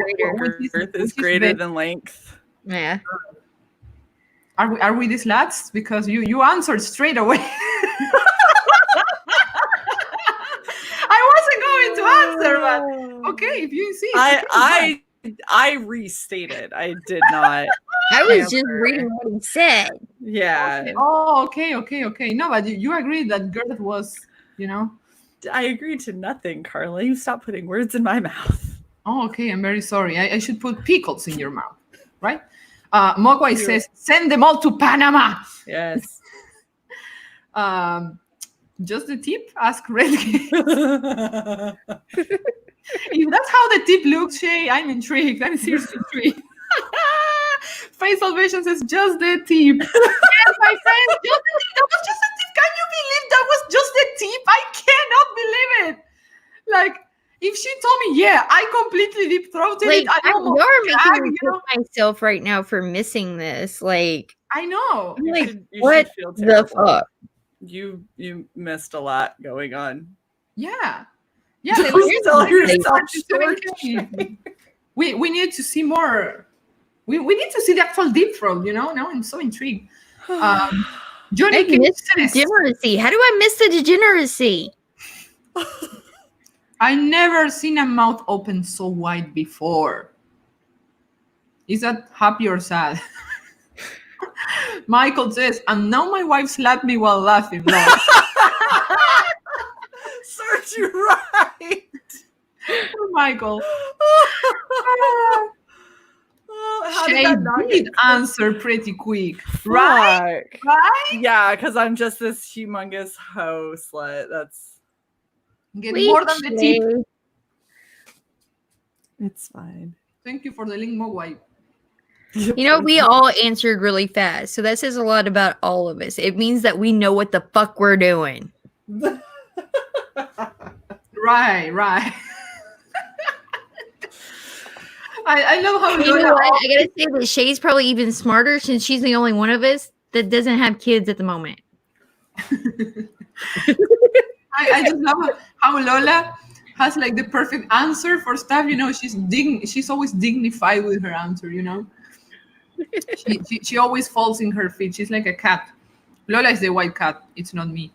girth is greater than length. Yeah. Are we the sluts? Because you answered straight away. I wasn't going to answer, but okay, if you insist. I restated. I did not. I was just reading what he said. Yeah. Okay. Oh, okay. No, but you agreed that girth was, I agreed to nothing, Carla. You stop putting words in my mouth. Oh, okay. I'm very sorry. I should put pickles in your mouth, right? Mogwai says, send them all to Panama. Yes. Just the tip? Ask Red. If that's how the tip looks, Shae, I'm intrigued. I'm seriously intrigued. Face Salvation says, just the tip. Yes, my friend, that was just a tip. Can you believe that was just a tip? I cannot believe it. Like, if she told me, yeah, I completely deep-throated it. You're making me feel myself right now for missing this. Like, I know. What the fuck? You missed a lot going on. Yeah. Don't tell yourself story. We need to see more We need to see the actual deep throat, you know? Now I'm so intrigued. Johnny I King missed the says, degeneracy. How do I miss the degeneracy? I never seen a mouth open so wide before. Is that happy or sad? Michael says, and now my wife slapped me while laughing. No. Serves you right. Michael. How did Shae that not did get answer pretty quick, right? Fuck. Right? Yeah, because I'm just this humongous hoe slut. That's Get more than the tip. Shae. it's fine. Thank you for the link, Mogwai. You know, we all answered really fast, so that says a lot about all of us. It means that we know what the fuck we're doing. Right. I love how You know Lola. what? I gotta say that Shae's probably even smarter since she's the only one of us that doesn't have kids at the moment. I just love how Lola has like the perfect answer for stuff. You know, she's always dignified with her answer. You know, she always falls in her feet. She's like a cat. Lola is the white cat. It's not me.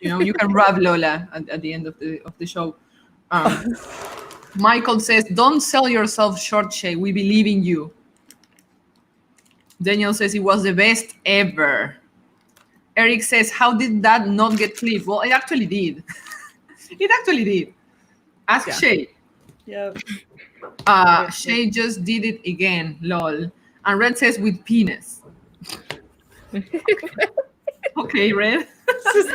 You know, you can rub Lola at the end of the show. Michael says, "Don't sell yourself short, Shae. We believe in you." Daniel says it was the best ever. Eric says, "How did that not get clipped?" Well, it actually did. It actually did. Ask Shae. Yep. Shae just did it again. Lol. And Red says with penis. Okay, Red.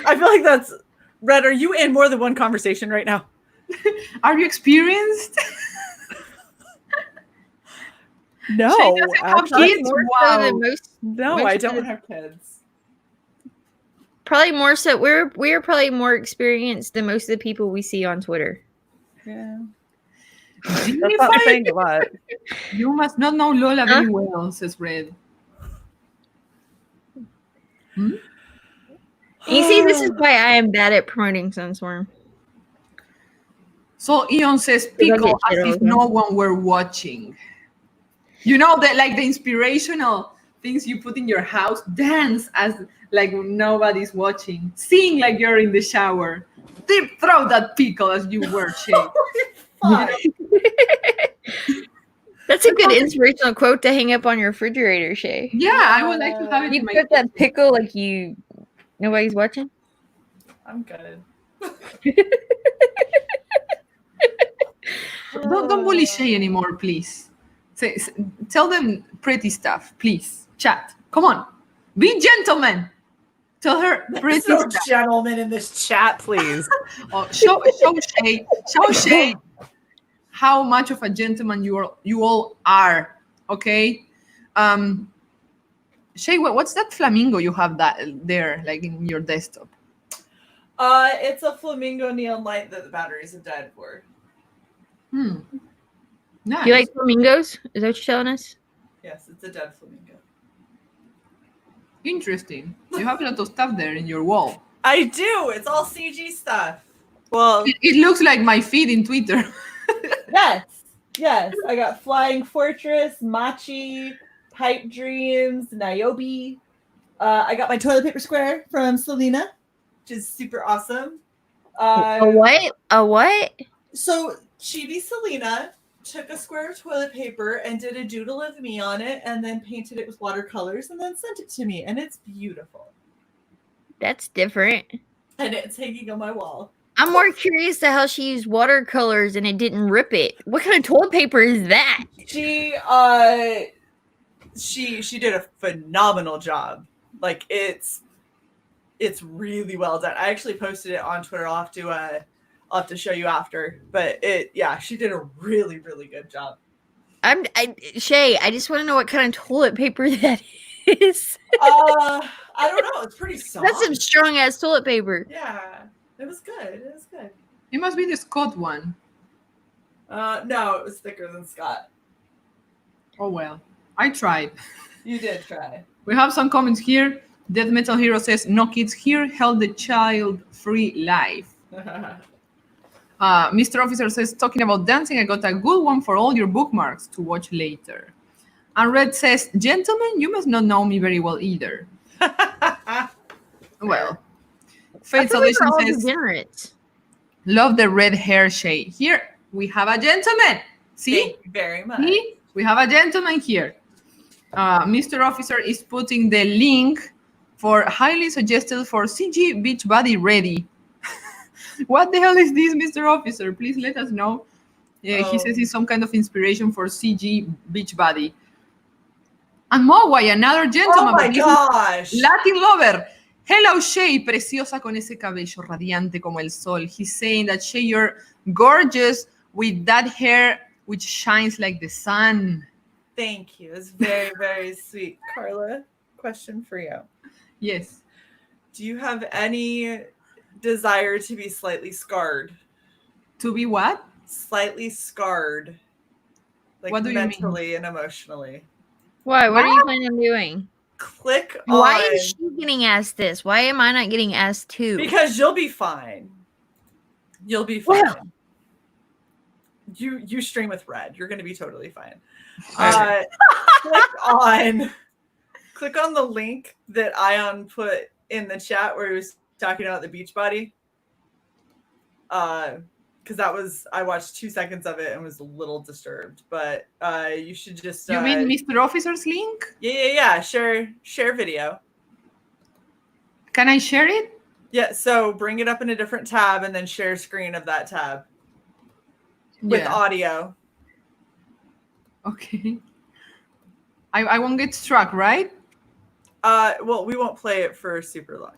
I feel like that's Red. Are you in more than one conversation right now? Are you experienced? No, Shae doesn't have actually, kids. More so Wow. than most. no, most I of don't the- have kids. Probably more so. We're probably more experienced than most of the people we see on Twitter. Yeah, that's not saying a lot. You must not know Lola very well, says Red. And you see, this is why I am bad at promoting Sunstorm. So Eon says I get pickle shit as all if the time. no one were watching. You know that like the inspirational things you put in your house, dance as like nobody's watching, sing like you're in the shower, deep throw that pickle as you were, Shae. That's a good inspirational quote to hang up on your refrigerator, Shae. Yeah, I would like to have it You in my put that pickle like nobody's watching. I'm good. Don't bully Shae anymore, please. Tell them pretty stuff, please. Chat. Come on. Be gentlemen. Tell her pretty No stuff. gentlemen in this chat, please. Oh, show Shae how much of a gentleman you all are. Okay. Shae, what's that flamingo you have that there, like in your desktop? It's a flamingo neon light that the batteries have died for. Nice. Do you like flamingos? Is that what you're telling us? Yes, it's a dead flamingo. Interesting. You have a lot of stuff there in your wall. I do. It's all CG stuff. Well, It looks like my feed in Twitter. yes. I got Flying Fortress, Machi, Pipe Dreams, Niobe. I got my toilet paper square from Selena, which is super awesome. A what? A what? So Chibi Selena took a square of toilet paper and did a doodle of me on it and then painted it with watercolors and then sent it to me. And it's beautiful. That's different. And it's hanging on my wall. I'm more curious to how she used watercolors and it didn't rip it. What kind of toilet paper is that? She did a phenomenal job. Like it's really well done. I actually posted it on Twitter. I'll have to show you after. But she did a really, really good job. Shae, I just want to know what kind of toilet paper that is. I don't know. It's pretty soft. That's some strong ass toilet paper. Yeah. It was good. It must be the Scott one. No, it was thicker than Scott. Oh well. I tried. You did try. We have some comments here. Death Metal Hero says, no kids here, held the child-free life. Mr. Officer says, talking about dancing, I got a good one for all your bookmarks to watch later. And Red says, gentlemen, you must not know me very well either. Well, I Fate thought we Solution were all says, degenerates. love the red hair shade. Here we have a gentleman. See? Thank you very much. See? We have a gentleman here. Mr. Officer is putting the link for highly suggested for CG Beachbody ready. What the hell is this, Mr. Officer? Please let us know. He says it's some kind of inspiration for CG Beachbody. And Mowai, another gentleman. Oh my gosh. Latin lover. Hello, Shae, preciosa con ese cabello radiante como el sol. He's saying that Shae, you're gorgeous with that hair which shines like the sun. Thank you. It's very, very sweet. Carla, question for you. Yes. Do you have any desire to be slightly scarred? To be what? Slightly scarred. Like What do you mean? mentally and emotionally. Why? What are you planning on doing? Click Why on is she getting asked this? Why am I not getting asked too? because you'll be fine. You'll be fine. Well. You stream with Red. You're gonna be totally fine. Okay. Click on the link that Ion put in the chat where he was talking about the Beachbody. Because I watched 2 seconds of it and was a little disturbed. But you should just You mean Mr. Officer's link? Yeah. Share video. Can I share it? Yeah, so bring it up in a different tab and then share screen of that tab with audio. Okay. I won't get struck, right? Well, we won't play it for super long.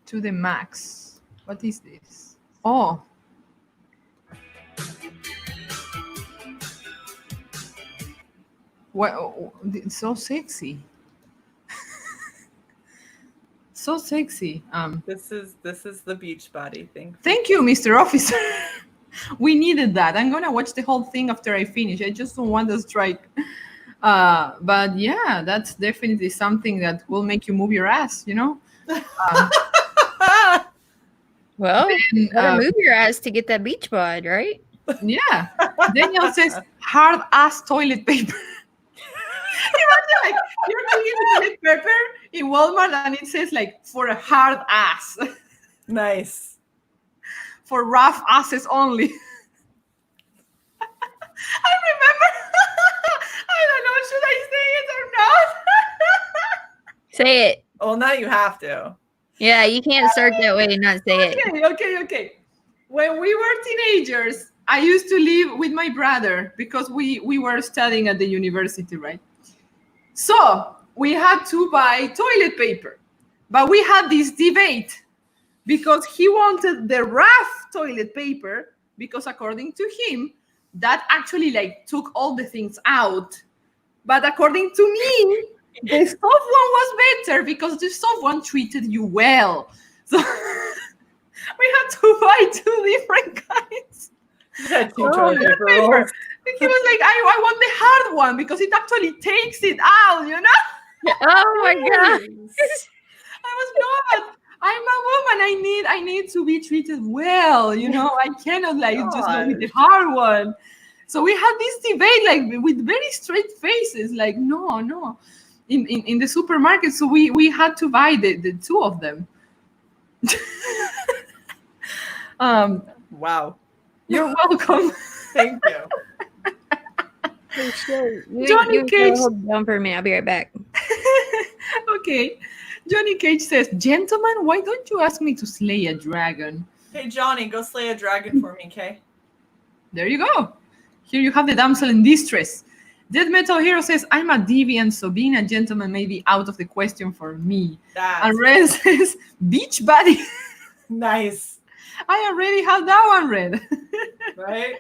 To the max. What is this? Oh. Well, it's so sexy. So sexy. This is the Beachbody thing. Thank you, Mr. Officer. We needed that. I'm gonna watch the whole thing after I finish. I just don't want to strike. But yeah, that's definitely something that will make you move your ass, you know? Well, then, gotta move your ass to get that beach bod, right? Yeah. Daniel says hard ass toilet paper. Imagine like you're getting toilet paper in Walmart and it says like for a hard ass. Nice. For rough asses only. I remember. I don't know, should I say it or not? Say it. Well, now you have to. Yeah, you can't start that way and not say it. Okay. When we were teenagers, I used to live with my brother because we were studying at the university, right? So we had to buy toilet paper, but we had this debate because he wanted the rough toilet paper because according to him, that actually like took all the things out. But according to me, the soft one was better because the soft one treated you well. So we had to buy 2 different kinds. You had 2 of toilet toilet paper paper. rolls. He was like, I want the hard one because it actually takes it out, you know? Oh my god. I was not. I'm a woman. I need to be treated well, you know. I cannot like just go with the hard one. So we had this debate like with very straight faces, like no. In the supermarket. So we had to buy the 2 of them. Wow. You're welcome. Thank you. Johnny Cage. Hold down for a minute. I'll be right back. Okay. Johnny Cage says, gentlemen, why don't you ask me to slay a dragon? Hey, Johnny, go slay a dragon for me, okay? There you go. Here you have the damsel in distress. Dead Metal Hero says, I'm a deviant, so being a gentleman may be out of the question for me. And Red says, beach buddy. Nice. I already have that one, Red. Right?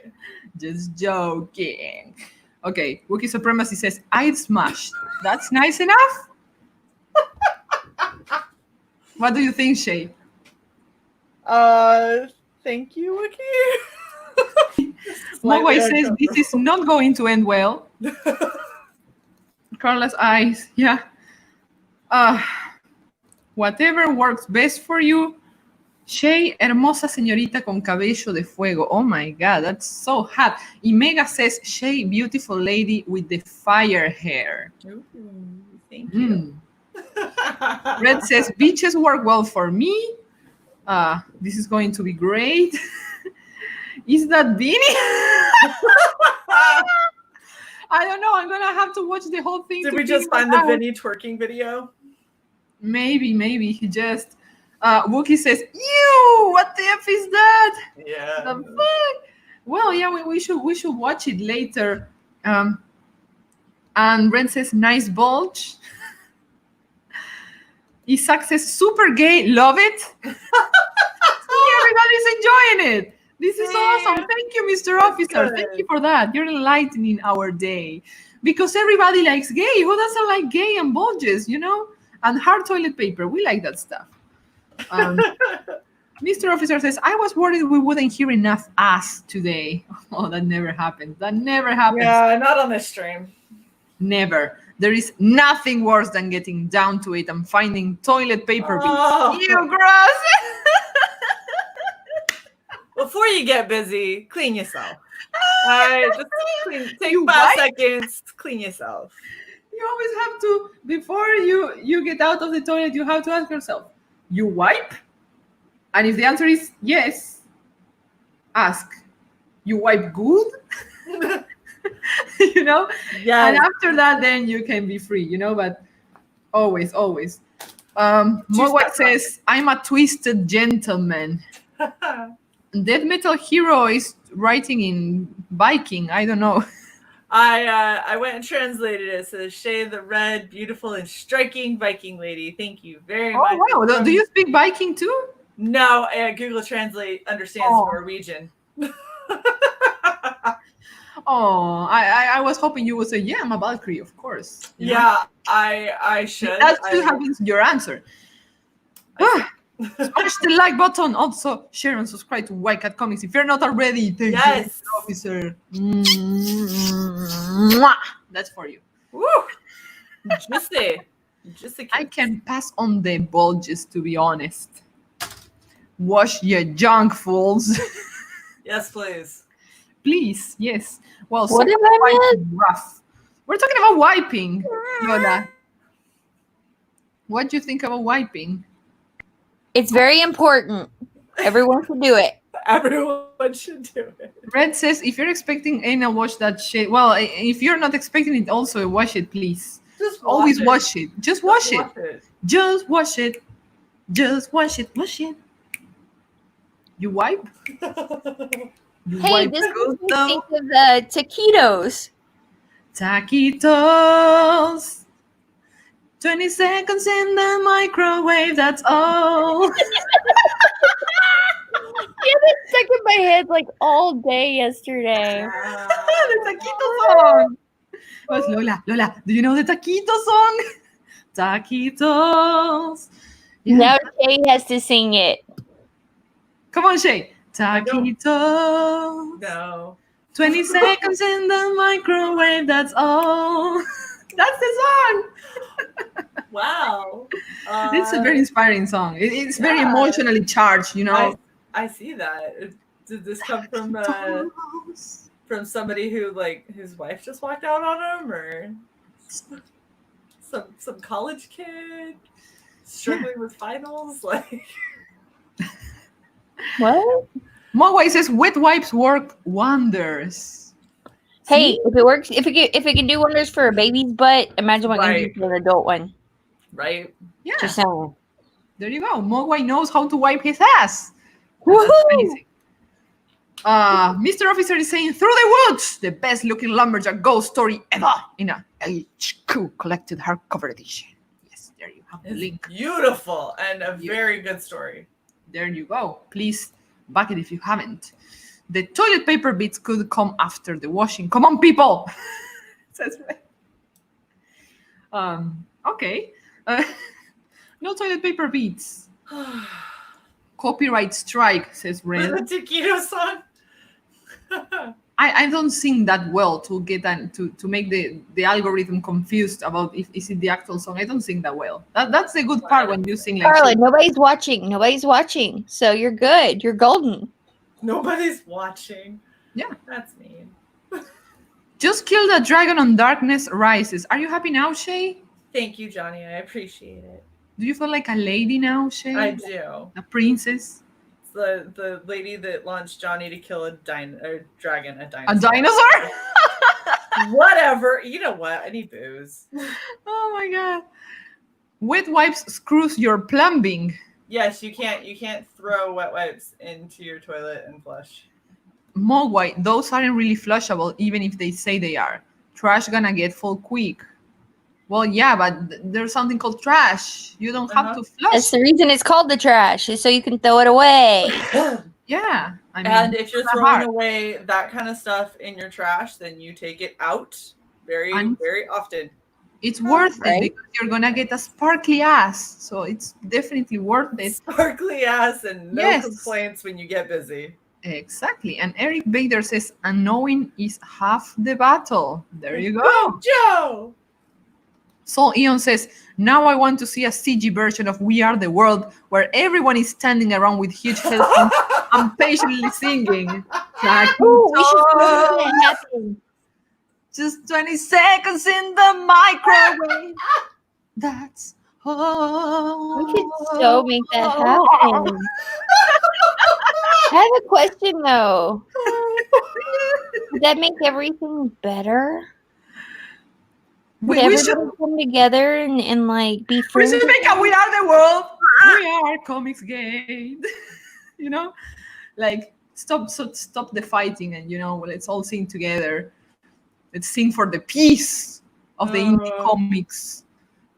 Just joking. Okay, Wookiee Supremacy says, I'd smash. That's nice enough. What do you think, Shae? Thank you, Wookiee. Mowai says this is not going to end well. Carla's eyes, yeah. Whatever works best for you. Shae, hermosa señorita con cabello de fuego. Oh my God, that's so hot. Y Mega says, Shae, beautiful lady with the fire hair. Ooh, thank you. Red says, beaches work well for me. This is going to be great. Is that Beanie? I don't know. I'm going to have to watch the whole thing. Did to we just figure find the out. Vinny twerking video? Maybe. He just... Wookie says, ew, what the F is that? Yeah. The fuck? Well, yeah, we should watch it later. And Ren says, nice bulge. Isaac says, super gay, love it. See, everybody's enjoying it. This is awesome. Thank you, Mr. Officer. Thank you for that. You're enlightening our day. Because everybody likes gay. Who doesn't like gay and bulges, you know? And hard toilet paper. We like that stuff. Mr. Officer says, I was worried we wouldn't hear enough ass today. Oh, that never happens. That never happens. Yeah, not on this stream. Never. There is nothing worse than getting down to it and finding toilet paper beads. Oh. Ew, gross. Before you get busy, clean yourself. All right, just take You 5 wipe? seconds, clean yourself. You always have to, before you get out of the toilet, you have to ask yourself, you wipe? And if the answer is yes, ask, you wipe good? You know? Yeah. And after that, then you can be free, you know? But always. Mogwai says, I'm a twisted gentleman. Death Metal Hero is writing in Viking. I don't know. I went and translated it. It says, Shae the red, beautiful and striking Viking lady. Thank you very much. Oh, wow. Do you speak Viking too? No, Google Translate understands Norwegian. Oh, I was hoping you would say, yeah, I'm a Valkyrie, of course. You know? Yeah, I should. That should have been your answer. Smash the like button. Also, share and subscribe to Wildcat Comics if you're not already. Thank you, Yes. Officer. Mwah. That's for you. Woo! Juicy. I can pass on the bulges, to be honest. Wash your junk, fools. Yes, please. Please, yes. Well, What some did I wiping rough. We're talking about wiping, Lola. What do you think about wiping? It's very important. Everyone should do it. Everyone should do it. Red says, if you're expecting anal wash that shit, well, if you're not expecting it, also wash it, please. Just Always it. wash it. Just wash it. Wash it. Just wash it. Just wash it. Wash it. You wipe? You Hey, wipe this good, makes me though? think of the taquitos. Taquitos. 20 seconds in the microwave, that's all. Yeah, that stuck in my head like all day yesterday. The taquito song. What's Lola? Lola, do you know the taquito song? Taquitos. Yeah. Now Shay has to sing it. Come on, Shae. Taquitos. No. 20 seconds in the microwave, that's all. That's the song. Wow. It's a very inspiring song. It's very emotionally charged, you know. I see that. Did this come from somebody who his wife just walked out on him, or some college kid struggling with finals? What? Mogwai says wet wipes work wonders. Hey, if it works, if it can do wonders for a baby's butt, imagine what it can do for an adult one. Right. Yeah. Just saying. There you go. Mogwai knows how to wipe his ass. Woohoo! That's amazing. Mr. Officer is saying, Through the Woods, the best looking lumberjack ghost story ever in a HQ collected hardcover edition. Yes, there you have the link. Beautiful and a very good story. There you go. Please back it if you haven't. The toilet paper bits could come after the washing. Come on, people. Says Red. Okay. No toilet paper beads. Copyright strike, says Red. The taquito song. I don't sing that well to get to make the algorithm confused about if is it the actual song. I don't sing that well. That's the good part when you sing like Carla, shit. nobody's watching. Nobody's watching. So you're good. You're golden. Nobody's watching. Yeah. That's mean. Just kill the dragon on Darkness Rises. Are you happy now, Shae? Thank you, Johnny. I appreciate it. Do you feel like a lady now, Shae? I do. A princess? It's the lady that launched Johnny to kill a dragon, a A dinosaur. dinosaur? Whatever. You know what? I need booze. Oh my god. Wet wipes screws your plumbing. Yes, you can't throw wet wipes into your toilet and flush. Mogwai, those aren't really flushable even if they say they are. Trash gonna get full quick. Well, yeah, but there's something called trash. You don't have to flush. That's the reason it's called the trash, is so you can throw it away. Yeah. I mean, And if you're it's not throwing hard. away that kind of stuff in your trash, then you take it out very often. It's worth Right. it because you're gonna get a sparkly ass. So it's definitely worth it. Sparkly ass and no Yes. complaints when you get busy. Exactly. And Eric Bader says, unknowing is half the battle. There you go. Go, Joe! Soul Eon says, now I want to see a CG version of We Are the World where everyone is standing around with huge headphones and patiently singing. Like, Ooh, we should make that happen. just 20 seconds in the microwave. That's all. We could so make that happen. I have a question though. Would that make everything better? Would We should, everybody come together and like be we friends? should make a We Are the World. We are Comics Gate. You know? Like, stop the fighting and, let's all sing together. Let's sing for the peace of the indie comics.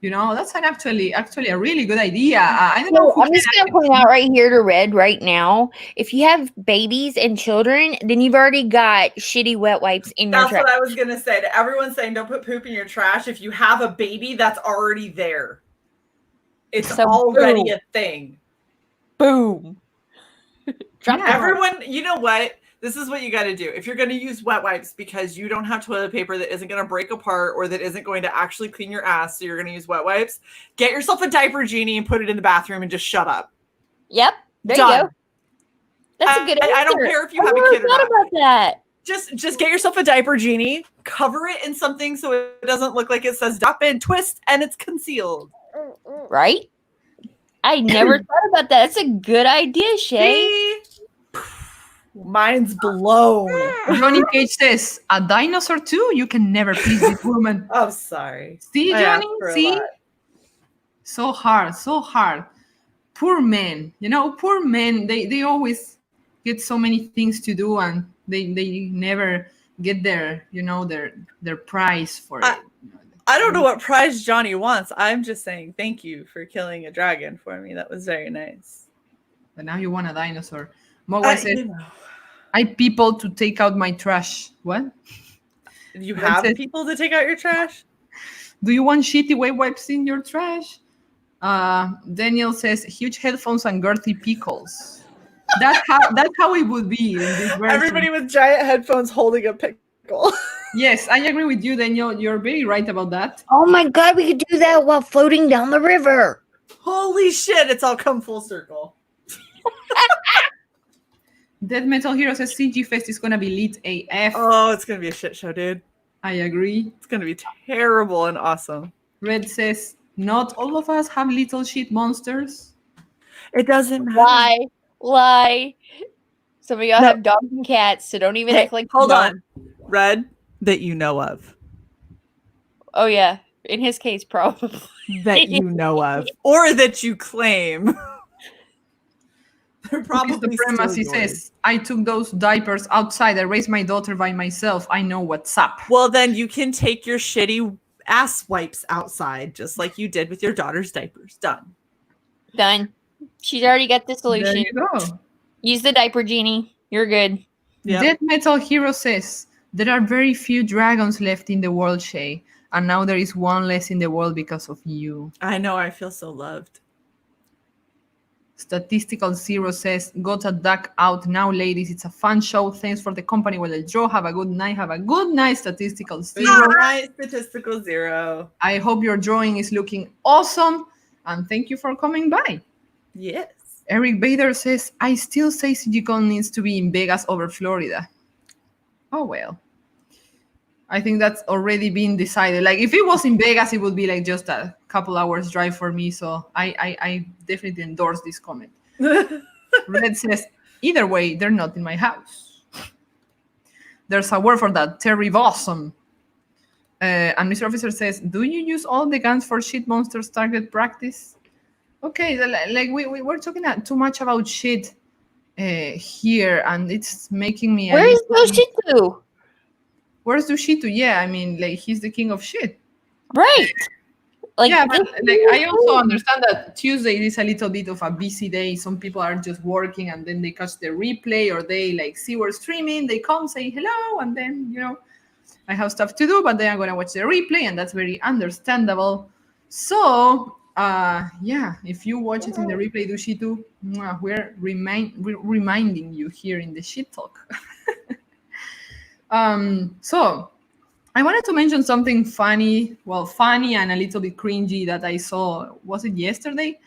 That's actually a really good idea. I don't know. So I'm just gonna point out right here to Red right now. If you have babies and children, then you've already got shitty wet wipes in your That's trash. what I was going to say. To everyone saying don't put poop in your trash, if you have a baby, that's already there. It's So, already boom. a thing. Boom. Drop Yeah. the Everyone, you know what? This is what you got to do. If you're going to use wet wipes because you don't have toilet paper that isn't going to break apart or that isn't going to actually clean your ass, so you're going to use wet wipes, get yourself a diaper genie and put it in the bathroom and just shut up. Yep. There Done. you go. That's a good answer. I don't care if you I have a never kid or thought not. about that. Just get yourself a diaper genie, cover it in something so it doesn't look like it says drop in, twist, and it's concealed. Right? I never thought about that. That's a good idea, Shae. See? Mine's blown. Johnny Cage says, a dinosaur too? You can never please this woman. Oh, sorry. See, I asked Johnny? for a See? lot. So hard. Poor men. Poor men. They always get so many things to do and they never get their prize for it. I don't know what prize Johnny wants. I'm just saying thank you for killing a dragon for me. That was very nice. But now you want a dinosaur. Mogwai says, I people to take out my trash. What? You It have says- people to take out your trash? Do you want shitty wet wipes in your trash? Daniel says, huge headphones and girthy pickles. That's how it would be in this version. Everybody with giant headphones holding a pickle. Yes, I agree with you, Daniel. You're very right about that. Oh my god, we could do that while floating down the river. Holy shit, it's all come full circle. Death Metal Hero says CG Fest is gonna be lit AF. Oh, it's gonna be a shit show, dude. I agree. It's gonna be terrible and awesome. Red says, not all of us have little shit monsters. It doesn't matter. Lie. Some of y'all No. have dogs and cats, so don't even Hey, act like hold you on. don't. Red, that you know of. Oh yeah. In his case, probably. That you know of. Or that you claim. They're Probably probably the premise, he still yours. says, I took those diapers outside. I raised my daughter by myself. I know what's up. Well, then you can take your shitty ass wipes outside, just like you did with your daughter's diapers. Done. Done. She's already got the There solution. you go. Use the diaper genie. You're good. Yeah. Death Metal Hero says, there are very few dragons left in the world, Shae. And now there is one less in the world because of you. I know. I feel so loved. Statistical Zero says, got a duck out now, ladies. It's a fun show. Thanks for the company. Well, el draw. Have a good night. Have a good night, Statistical Zero. Night, Statistical Zero. I hope your drawing is looking awesome. And thank you for coming by. Yes. Eric Bader says, I still say CGCon needs to be in Vegas over Florida. Oh, well. I think that's already been decided. Like, if it was in Vegas, it would be like just a couple hours drive for me. So I definitely endorse this comment. Red says, either way, they're not in my house. There's a word for that, Terry Bosom. And Mr. Officer says, do you use all the guns for shit monsters target practice? Okay, like we're talking too much about shit here, and it's making me... Where is Doshitu? Where's Dushitu? Yeah, I mean, like, he's the king of shit. Right. Like, yeah, but like, I also understand that Tuesday is a little bit of a busy day. Some people are just working, and then they catch the replay, or they like see we're streaming, they come say hello, and then, you know, I have stuff to do, but then I'm going to watch the replay, and that's very understandable. So, yeah, if you watch it in the replay, Dushitu, we're reminding you here in the shit talk. So I wanted to mention something funny and a little bit cringy that I saw. Was it yesterday?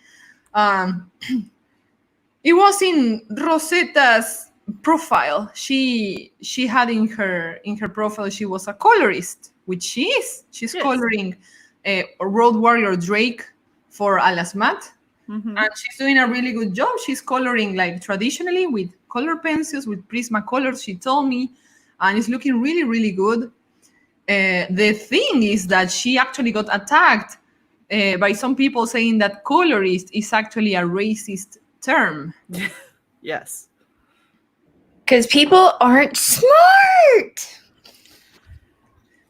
It was in Rosetta's profile. She had in her profile, she was a colorist, which she is. She's coloring a Road Warrior Drake for Alasmat. Mm-hmm. And she's doing a really good job. She's coloring like traditionally with color pencils, with Prismacolor, she told me. And it's looking really, really good. The thing is that she actually got attacked by some people saying that colorist is actually a racist term. Yes. because people aren't smart.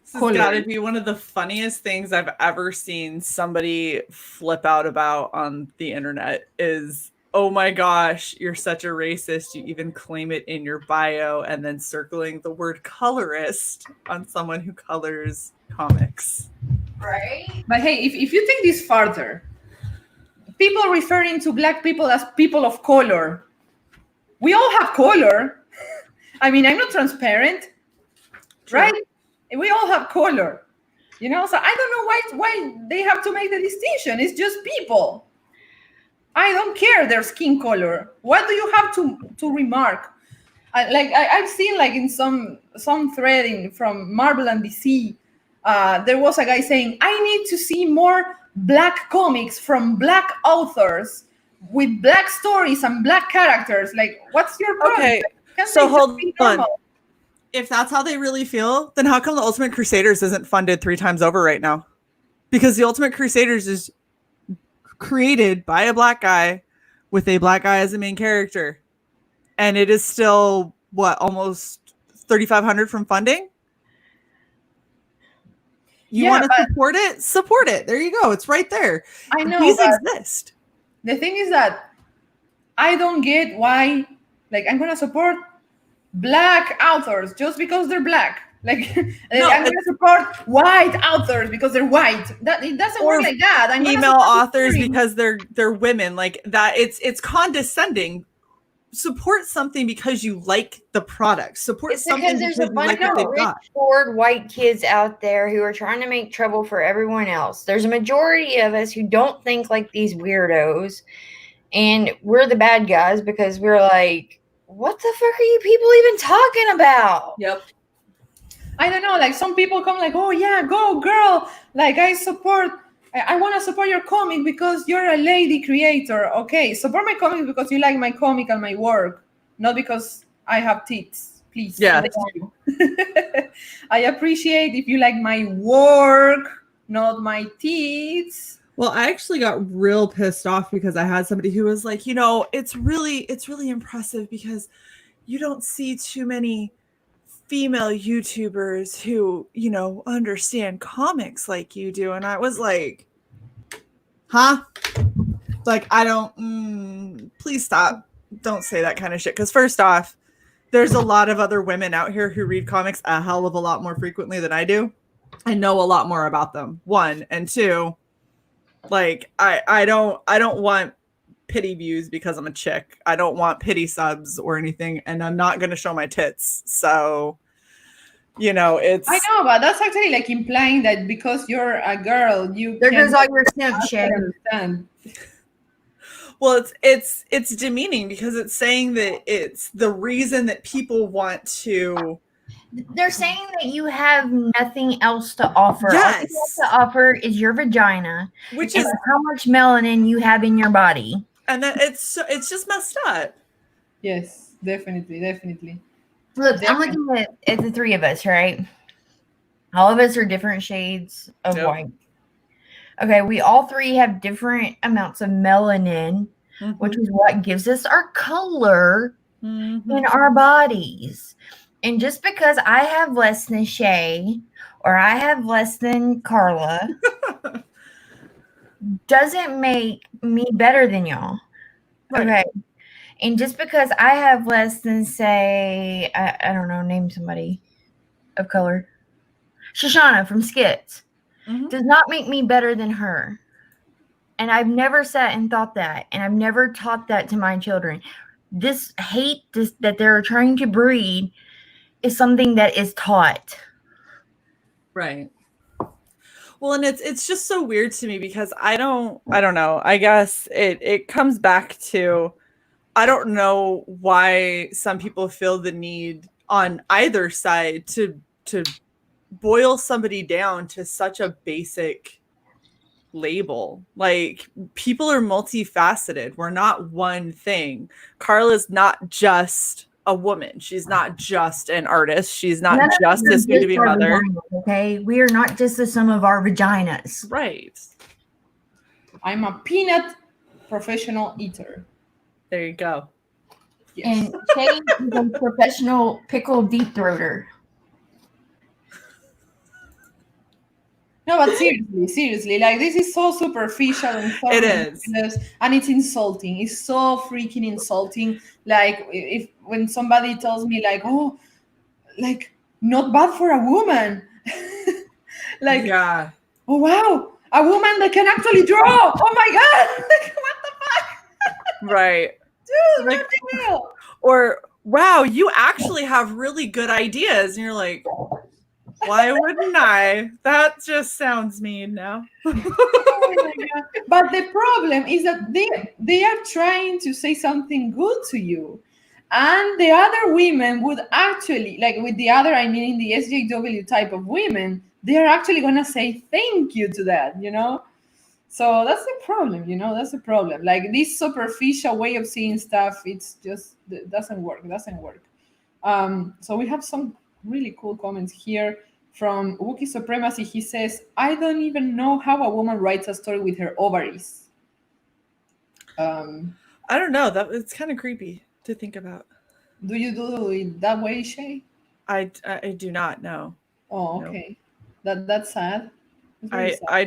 This has got to be one of the funniest things I've ever seen somebody flip out about on the internet is, oh my gosh, you're such a racist. You even claim it in your bio, and then circling the word colorist on someone who colors comics. Right? But hey, if you take this further, people referring to black people as people of color, we all have color. I mean, I'm not transparent, right? We all have color, you know? So I don't know why they have to make the distinction. It's just people. I don't care their skin color. What do you have to remark? I've seen like in some thread from Marvel and DC, there was a guy saying, I need to see more black comics from black authors with black stories and black characters. Like, what's your problem? Okay, so hold on. If that's how they really feel, then how come the Ultimate Crusaders isn't funded 3 times over right now? Because the Ultimate Crusaders is created by a black guy with a black guy as the main character. And it is still, what, almost 3,500 from funding? You want to support it? Support it. There you go. It's right there. I know. These exist. The thing is that I don't get why, like, I'm going to support black authors just because they're black. Like, no, I'm going to support white authors because they're white. That it doesn't work like that. I'm female authors because they're women. Like that, it's condescending. Support something because you like the product. Support something because there's a bunch of rich, bored white kids out there who are trying to make trouble for everyone else. There's a majority of us who don't think like these weirdos, and we're the bad guys because we're like, what the fuck are you people even talking about? Yep. I don't know, like some people come like, oh yeah, go girl. Like I want to support your comic because you're a lady creator. Okay, support my comic because you like my comic and my work, not because I have tits. Please. Yeah. I appreciate if you like my work, not my tits. Well, I actually got real pissed off because I had somebody who was like, you know, it's really impressive because you don't see too many female YouTubers who, you know, understand comics like you do. And I was like, huh? Like, I don't, please stop. Don't say that kind of shit. Because first off, there's a lot of other women out here who read comics a hell of a lot more frequently than I do. I know a lot more about them. 1 and 2, like, I don't want pity views because I'm a chick. I don't want pity subs or anything, and I'm not gonna show my tits. So, you know, it's I know, but that's actually like implying that because you're a girl, you There can goes all your simp shit. understand. well, it's demeaning because it's saying that it's the reason that people want to. They're saying that you have nothing else to offer. All you have Yes. to offer is your vagina, Which and is, how much melanin you have in your body. and that it's just messed up. Yes, definitely. Look, I'm looking at the three of us, right? All of us are different shades of Yep. white. Okay, we all three have different amounts of melanin, which is what gives us our color in our bodies. And just because I have less than Shae or I have less than Carla doesn't make me better than y'all. Right. Okay. And just because I have less than, say, I don't know, name somebody of color. Shoshana from Skits does not make me better than her. And I've never sat and thought that. And I've never taught that to my children. This hate that they're trying to breed is something that is taught. Right. Well, and it's just so weird to me because I don't know. I guess it comes back to, I don't know why some people feel the need on either side to boil somebody down to such a basic label. Like, people are multifaceted. We're not one thing. Carla's not just a woman. She's not just an artist. She's not just a soon-to-be mother. Okay, we are not just the sum of our vaginas. Right. I'm a peanut professional eater. There you go. Yes. And Shae is a professional pickle deep throater. No, but seriously, like, this is so superficial and so It is. ridiculous, and it's insulting. It's so freaking insulting. Like, if when somebody tells me like, oh, like, not bad for a woman, like, Yeah. oh wow, a woman that can actually draw. Oh my god, like, what the fuck, Right. dude? Like, What the hell? or, wow, you actually have really good ideas. And you're like, why wouldn't I? That just sounds mean now. Oh my God. But the problem is that they are trying to say something good to you, and the other women would actually, like, with the other, I mean, in the SJW type of women, they are actually gonna say thank you to that, you know. So that's the problem, you know. That's the problem. Like, this superficial way of seeing stuff, it's just doesn't work. So we have some really cool comments here. From Wookiee Supremacy, he says, I don't even know how a woman writes a story with her ovaries. I don't know. It's kind of creepy to think about. Do you do it that way, Shae? I do not know. Oh, okay. That's sad. That's very sad. I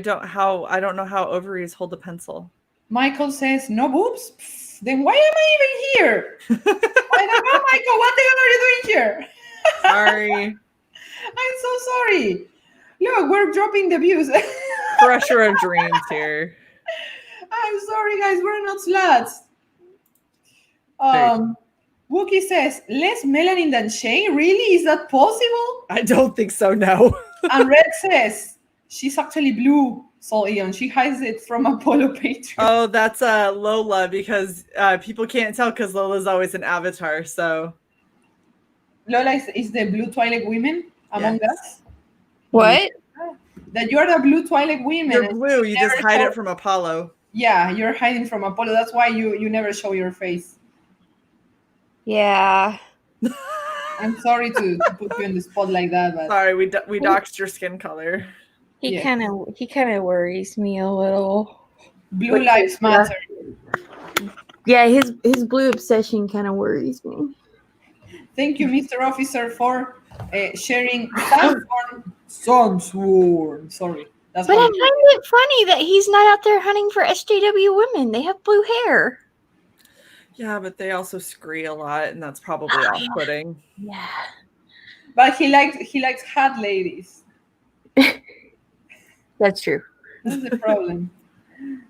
don't know how ovaries hold a pencil. Michael says, no boobs? Pff, then why am I even here? I don't know, Michael. What the hell are you doing here? Sorry. I'm so sorry. Look, we're dropping the views. Crusher of dreams here. I'm sorry, guys. We're not sluts. Wookie says, less melanin than Shae? Really? Is that possible? I don't think so, no. And Red says, she's actually blue, Sol Eon. She hides it from Apollo Patreon. Oh, that's Lola, because people can't tell because Lola's always an avatar, so. Lola is the blue Twilight women among us. What? That you're the blue Twilight women. You're blue, you just hide show- it from Apollo. Yeah, you're hiding from Apollo. That's why you never show your face. Yeah. I'm sorry to put you in the spot like that, but Sorry, we doxed your skin color. He Yeah. kind of worries me a little. blue lives matter. Yeah, his blue obsession kind of worries me. Thank you, Mr. Officer, for sharing Sunsworn. Sorry. That's But I funny. find it funny that he's not out there hunting for SJW women. They have blue hair. Yeah, but they also scree a lot, and that's probably off-putting. Yeah. But he likes hot ladies. That's true. That's the problem.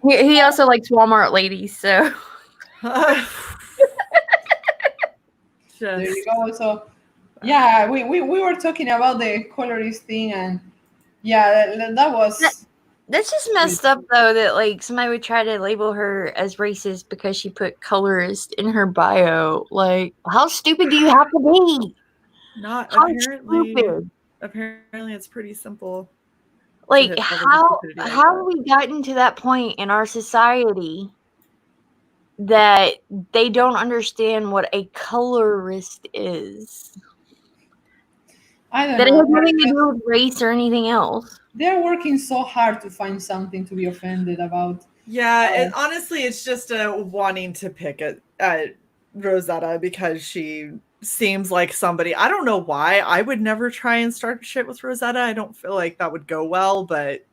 He also likes Walmart ladies, so There you go. So, yeah, we were talking about the colorist thing, and yeah, that was. That's just messed up, though, that like somebody would try to label her as racist because she put colorist in her bio. Like, how stupid do you have to be? Not How apparently. stupid. Apparently, it's pretty simple. Like, how have we gotten to that point in our society that they don't understand what a colorist is? I don't That it know. has nothing to do with race or anything else. They're working so hard to find something to be offended about. Yeah, honestly, it's just wanting to pick at Rosetta because she seems like somebody. I don't know why. I would never try and start shit with Rosetta. I don't feel like that would go well, but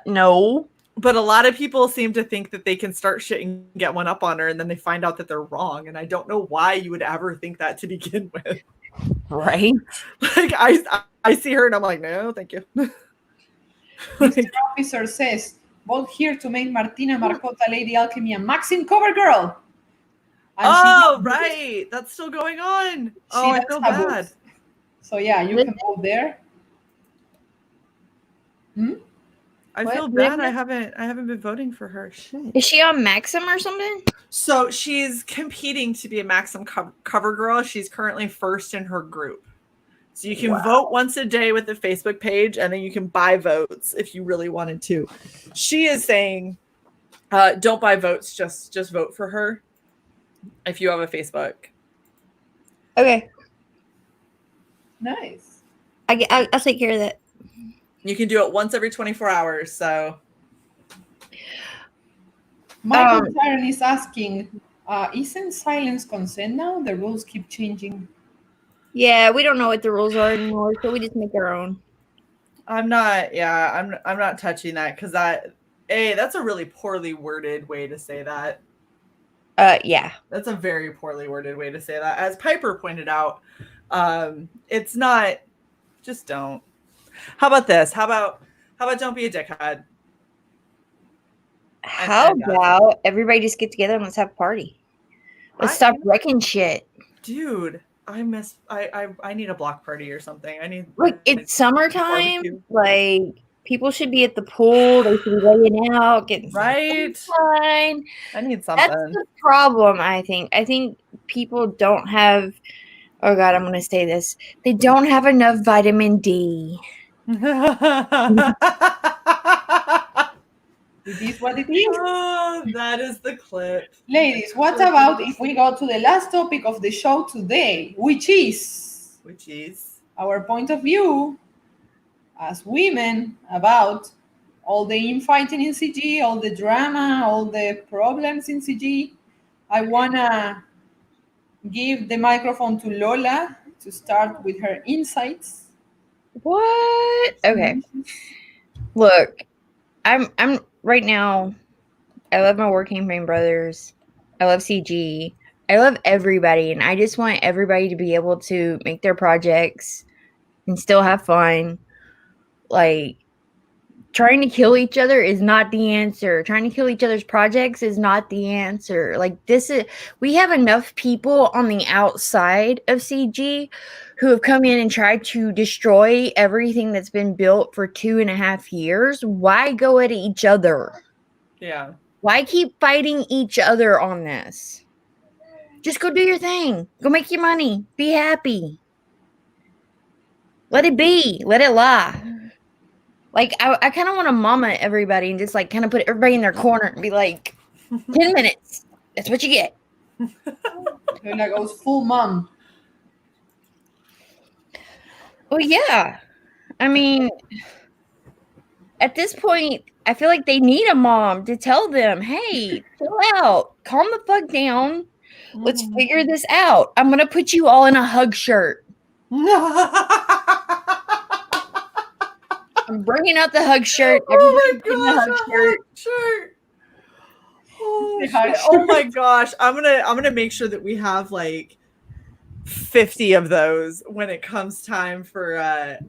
no. But a lot of people seem to think that they can start shit and get one up on her, and then they find out that they're wrong. And I don't know why you would ever think that to begin with. Right? Like I see her and I'm like, no, thank you. Mr. Officer says, both here to make Martina Marcota Lady Alchemy and Maxim cover girl. And right. That's still going on. I feel bad. So yeah, you can go there. I feel bad. I haven't been voting for her. Shit. Is she on Maxim or something? So she's competing to be a Maxim cover girl. She's currently first in her group. So you can vote once a day with the Facebook page, and then you can buy votes if you really wanted to. She is saying, don't buy votes, just vote for her if you have a Facebook. Okay. Nice. I'll take care of that. You can do it once every 24 hours. So Michael Tyron is asking, isn't silence consent now? The rules keep changing. Yeah, we don't know what the rules are anymore, so we just make our own. I'm not touching that because that's a really poorly worded way to say that. Yeah. That's a very poorly worded way to say that. As Piper pointed out, it's not, just don't. How about this? How about don't be a dickhead? How about everybody just get together and let's have a party? Let's stop wrecking shit. Dude, I need a block party or something. Look, it's summertime. Like, people should be at the pool. They should be laying out, getting right. Fine. I need something. That's the problem, I think. I think people don't have. Oh God, I'm going to say this. They don't have enough vitamin D. It is what it is. Oh, that is the clip. Ladies, what about if we go to the last topic of the show today, which is our point of view as women about all the infighting in CG, all the drama, all the problems in CG. I want to give the microphone to Lola to start with her insights. What? Okay. Look, I'm right now, I love my Working Brain Brothers. I love CG. I love everybody, and I just want everybody to be able to make their projects and still have fun. Like, trying to kill each other is not the answer. Trying to kill each other's projects is not the answer. Like, we have enough people on the outside of CG who have come in and tried to destroy everything that's been built for 2.5 years. Why go at each other? Yeah. Why keep fighting each other on this? Just go do your thing. Go make your money. Be happy. Let it be. Let it lie. Like, I kind of want to mama everybody and just, like, kind of put everybody in their corner and be like, 10 minutes. That's what you get. Lola goes full mom. Well, yeah. I mean, at this point, I feel like they need a mom to tell them, hey, chill out. Calm the fuck down. Let's figure this out. I'm going to put you all in a hug shirt. I'm bringing out the hug shirt. Oh my gosh, hug shirt. Oh, shit. Oh my gosh. I'm gonna make sure that we have like 50 of those when it comes time for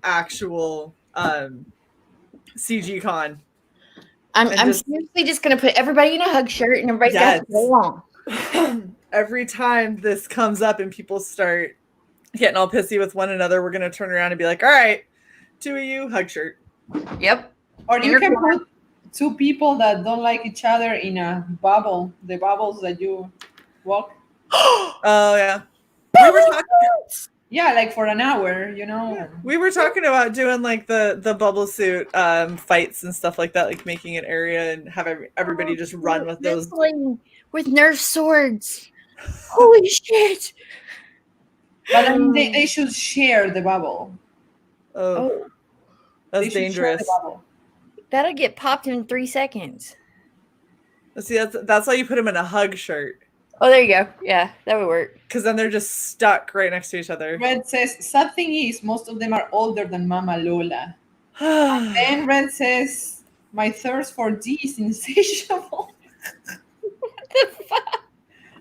actual CG Con. I'm seriously just gonna put everybody in a hug shirt and everybody's got to go along. every time this comes up and people start getting all pissy with one another, we're gonna turn around and be like, all right, two of you, hug shirt. Yep. Or you can put two people that don't like each other in a bubble. The bubbles that you walk. Oh yeah. We were talking Yeah, like for an hour, you know. We were talking about doing like the bubble suit fights and stuff like that, like making an area and have everybody just run with those with Nerf swords. Holy shit! But I mean, they should share the bubble. Oh, that's dangerous. That'll get popped in 3 seconds. See, that's why you put them in a hug shirt. Oh, there you go. Yeah, that would work. Because then they're just stuck right next to each other. Red says, sad thing is, most of them are older than Mama Lola. And then Red says, my thirst for D is insatiable. What the fuck?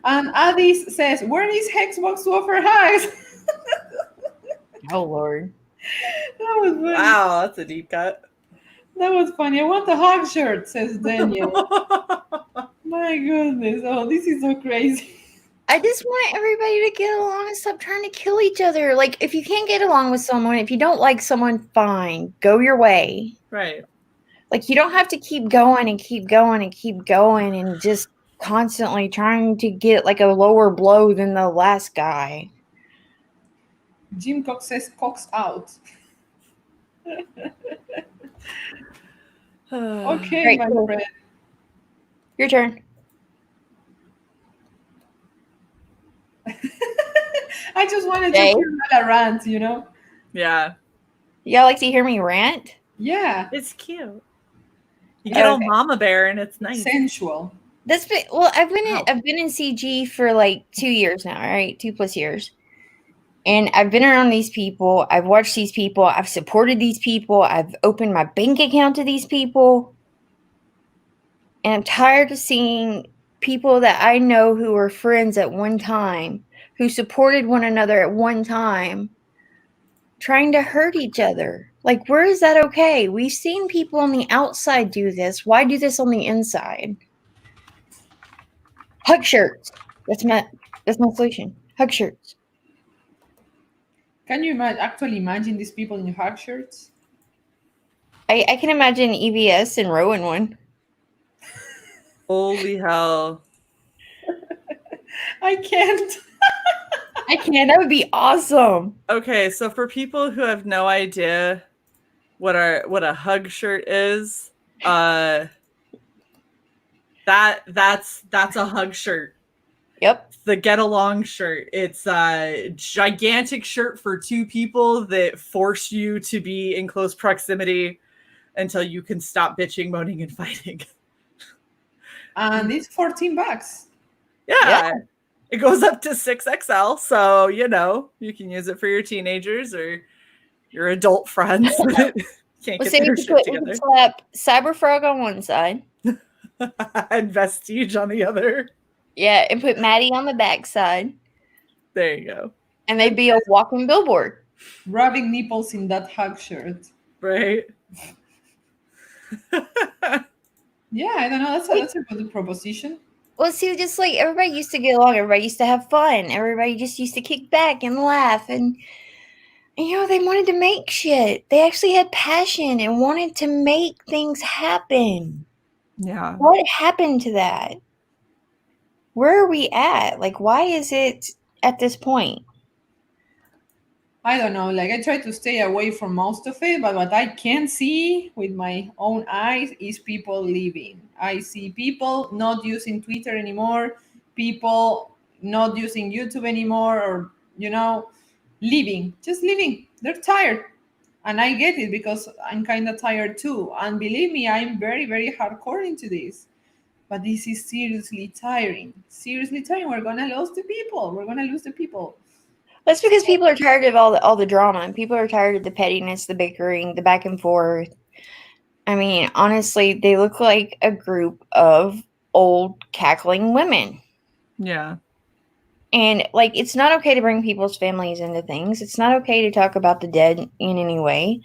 And Addis says, where is Hexbox to offer hugs? Oh, Lord. That was funny. Wow, that's a deep cut. That was funny. I want a hug shirt, says Daniel. My goodness. Oh, this is so crazy. I just want everybody to get along and stop trying to kill each other. Like, if you can't get along with someone, if you don't like someone, fine. Go your way. Right. Like, you don't have to keep going and keep going and keep going and just constantly trying to get, like, a lower blow than the last guy. Jim Cox says, Cox out. Okay, Great. my friend. Your turn. I just wanted to hear a rant, you know? Yeah. Y'all like to hear me rant? Yeah. It's cute. You get all mama bear and it's nice. Sensual. I've been in CG for like 2 years now, right? 2+ years. And I've been around these people. I've watched these people. I've supported these people. I've opened my bank account to these people. And I'm tired of seeing people that I know who were friends at one time, who supported one another at one time, trying to hurt each other. Like, where is that okay? We've seen people on the outside do this. Why do this on the inside? Hug shirts. That's my solution. Hug shirts. Can you actually imagine these people in hug shirts? I can imagine EVS and Rowan one. Holy hell. I can't. I can. That would be awesome. Okay, so for people who have no idea what a hug shirt is, that's a hug shirt. Yep. The get along shirt. It's a gigantic shirt for two people that force you to be in close proximity until you can stop bitching, moaning, and fighting. And it's $14. Yeah. It goes up to 6XL, so you know you can use it for your teenagers or your adult friends that can't get their shit together. We could slap Cyberfrog on one side and Vestige on the other. Yeah, and put Maddie on the back side. There you go. And they'd be a walking billboard. Rubbing nipples in that hug shirt. Right. Yeah, I don't know. That's a good proposition. Well, see, just like everybody used to get along, everybody used to have fun, everybody just used to kick back and laugh, and you know, they wanted to make shit. They actually had passion and wanted to make things happen. Yeah. What happened to that? Where are we at? Like, why is it at this point? I don't know. Like, I try to stay away from most of it, but what I can see with my own eyes is people leaving. I see people not using Twitter anymore, people not using YouTube anymore, or, you know, leaving, just leaving. They're tired. And I get it because I'm kind of tired too. And believe me, I'm very, very hardcore into this. But this is seriously tiring. Seriously tiring. We're going to lose the people. We're going to lose the people. That's because people are tired of all the drama, and people are tired of the pettiness, the bickering, the back and forth. I mean, honestly, they look like a group of old cackling women. Yeah. And like, it's not okay to bring people's families into things. It's not okay to talk about the dead in any way.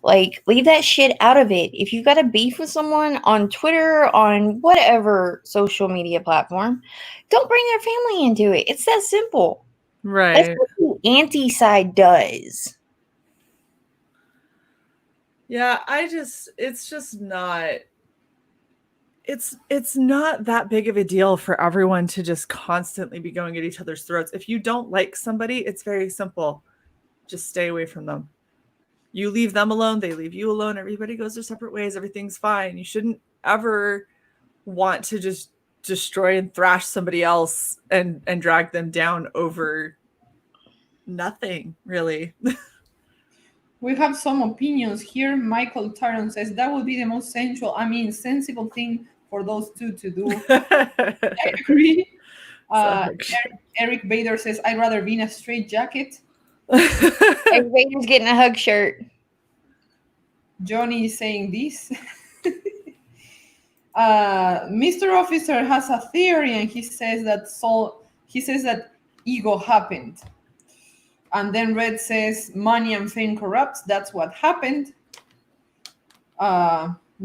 Like, leave that shit out of it. If you got a beef with someone on Twitter, on whatever social media platform, don't bring their family into it. It's that simple. That's Right. what the anti-side does. Yeah, it's just not it's not that big of a deal for everyone to just constantly be going at each other's throats. If you don't like somebody, it's very simple. Just stay away from them. You leave them alone, they leave you alone, everybody goes their separate ways, everything's fine. You shouldn't ever want to just destroy and thrash somebody else and drag them down over nothing, really. We have some opinions here. Michael Taron says that would be the most sensible thing for those two to do. I agree. Eric Bader says, I'd rather be in a straight jacket. Eric Bader's getting a hug shirt. Johnny is saying this. Mr. Officer has a theory, and he says that ego happened. And then Red says, money and fame corrupts. That's what happened.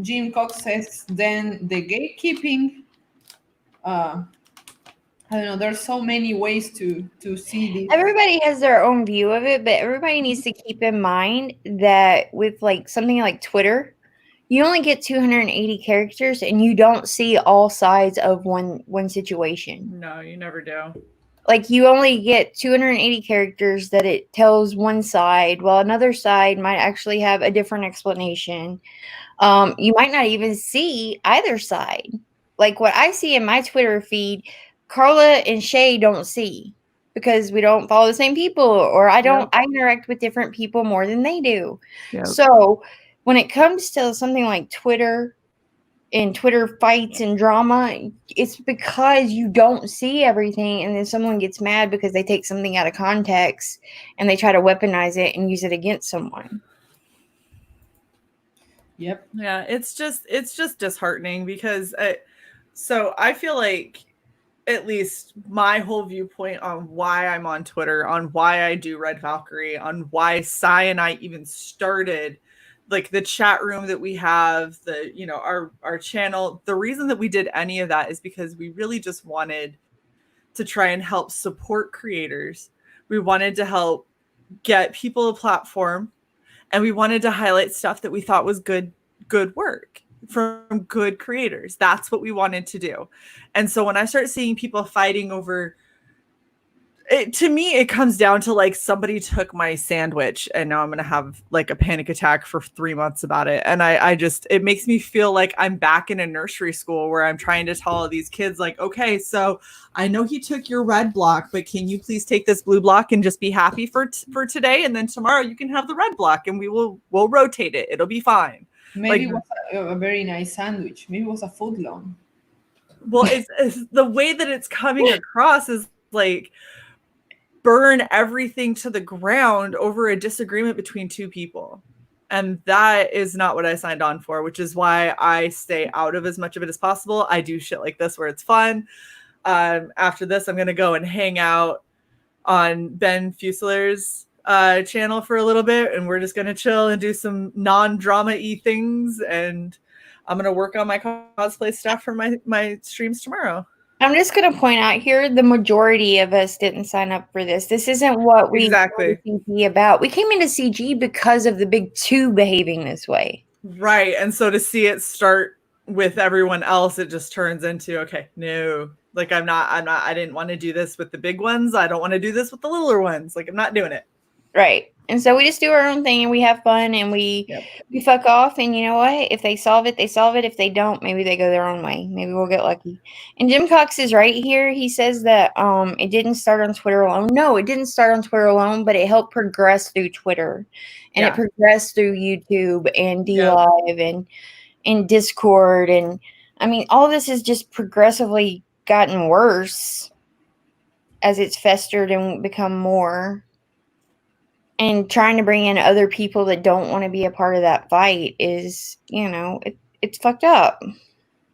Jim Cox says, then the gatekeeping. I don't know. There's so many ways to see this. Everybody has their own view of it, but everybody needs to keep in mind that with like something like Twitter, you only get 280 characters, and you don't see all sides of one situation. No, you never do. Like, you only get 280 characters that it tells one side, while another side might actually have a different explanation. You might not even see either side. Like, what I see in my Twitter feed, Carla and Shae don't see, because we don't follow the same people, or I interact with different people more than they do. Yep. So when it comes to something like Twitter and Twitter fights and drama, it's because you don't see everything, and then someone gets mad because they take something out of context and they try to weaponize it and use it against someone. Yep. Yeah, it's just disheartening because so I feel like, at least my whole viewpoint on why I'm on Twitter, on why I do Red Valkyrie, on why Shae and I even started like the chat room that we have, our channel, the reason that we did any of that is because we really just wanted to try and help support creators. We wanted to help get people a platform, and we wanted to highlight stuff that we thought was good work from good creators. That's what we wanted to do. And so when I start seeing people fighting over it, to me, it comes down to like, somebody took my sandwich and now I'm going to have like a panic attack for 3 months about it. And it makes me feel like I'm back in a nursery school where I'm trying to tell all these kids like, okay, so I know he took your red block, but can you please take this blue block and just be happy for today? And then tomorrow you can have the red block and we'll rotate it. It'll be fine. Maybe it was a very nice sandwich. Maybe it was a foot long. Well, it's the way that it's coming across is like, burn everything to the ground over a disagreement between two people. And that is not what I signed on for, which is why I stay out of as much of it as possible. I do shit like this where it's fun. After this, I'm going to go and hang out on Ben Fusler's channel for a little bit, and we're just going to chill and do some non-drama-y things. And I'm going to work on my cosplay stuff for my streams tomorrow. I'm just going to point out here, the majority of us didn't sign up for this. This isn't what we exactly CG about. We came into CG because of the big two behaving this way. Right. And so to see it start with everyone else, it just turns into, okay, no, like I didn't want to do this with the big ones. I don't want to do this with the littler ones. Like, I'm not doing it. Right. And so we just do our own thing and we have fun and we fuck off. And you know what? If they solve it, they solve it. If they don't, maybe they go their own way. Maybe we'll get lucky. And Jim Cox is right here. He says that it didn't start on Twitter alone. No, it didn't start on Twitter alone, but it helped progress through Twitter. And it progressed through YouTube and DLive and Discord. And I mean, all this has just progressively gotten worse as it's festered and become more. And trying to bring in other people that don't want to be a part of that fight is, it's fucked up.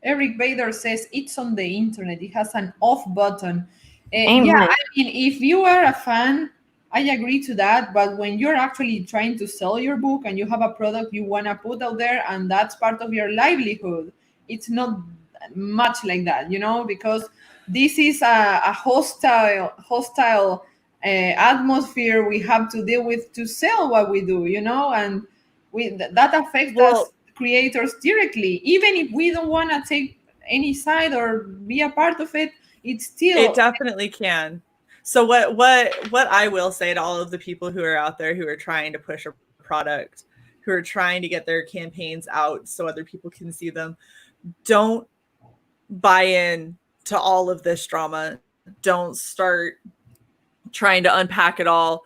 Eric Bader says it's on the internet. It has an off button. Amen. Yeah, I mean, if you are a fan, I agree to that. But when you're actually trying to sell your book and you have a product you want to put out there and that's part of your livelihood, it's not much like that, because this is a hostile atmosphere we have to deal with to sell what we do, and that affects us Well, creators directly. Even if we don't want to take any side or be a part of it, it's it still definitely can. So what I will say to all of the people who are out there who are trying to push a product, who are trying to get their campaigns out so other people can see them, don't buy in to all of this drama. Don't start trying to unpack it all.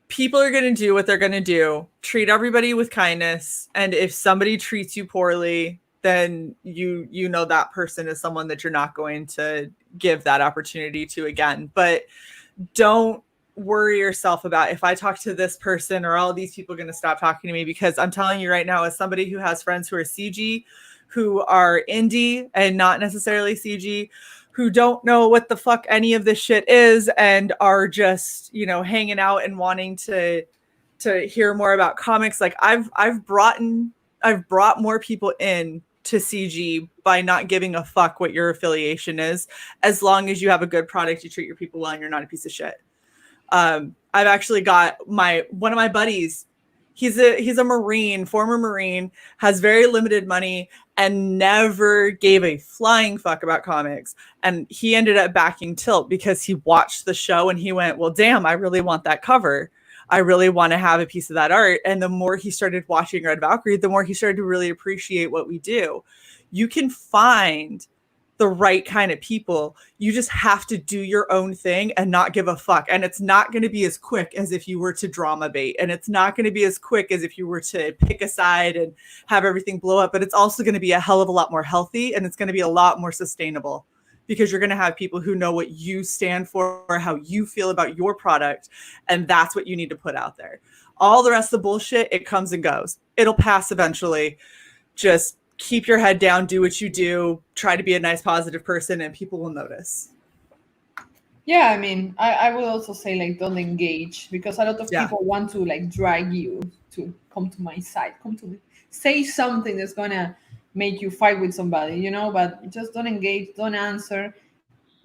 People are going to do what they're going to do. Treat everybody with kindness, and if somebody treats you poorly, then you know that person is someone that you're not going to give that opportunity to again. But don't worry yourself about, if I talk to this person, are all these people going to stop talking to me? Because I'm telling you right now, as somebody who has friends who are CG, who are indie and not necessarily CG, who don't know what the fuck any of this shit is and are just, hanging out and wanting to hear more about comics. Like I've brought more people in to CG by not giving a fuck what your affiliation is, as long as you have a good product, you treat your people well, and you're not a piece of shit. I've actually got one of my buddies. He's a Marine, former Marine, has very limited money, and never gave a flying fuck about comics. And he ended up backing Tilt because he watched the show and he went, well, damn, I really want that cover. I really want to have a piece of that art. And the more he started watching Red Valkyrie, the more he started to really appreciate what we do. You can find the right kind of people. You just have to do your own thing and not give a fuck. And it's not going to be as quick as if you were to drama bait. And it's not going to be as quick as if you were to pick a side and have everything blow up. But it's also going to be a hell of a lot more healthy, and it's going to be a lot more sustainable, because you're going to have people who know what you stand for, or how you feel about your product. And that's what you need to put out there. All the rest of the bullshit, it comes and goes. It'll pass eventually. Just keep your head down, do what you do, try to be a nice, positive person, and people will notice. Yeah, I mean, I would also say, like, don't engage, because a lot of people want to, like, drag you to come to my side, come to me, say something that's gonna make you fight with somebody, but just don't engage, don't answer,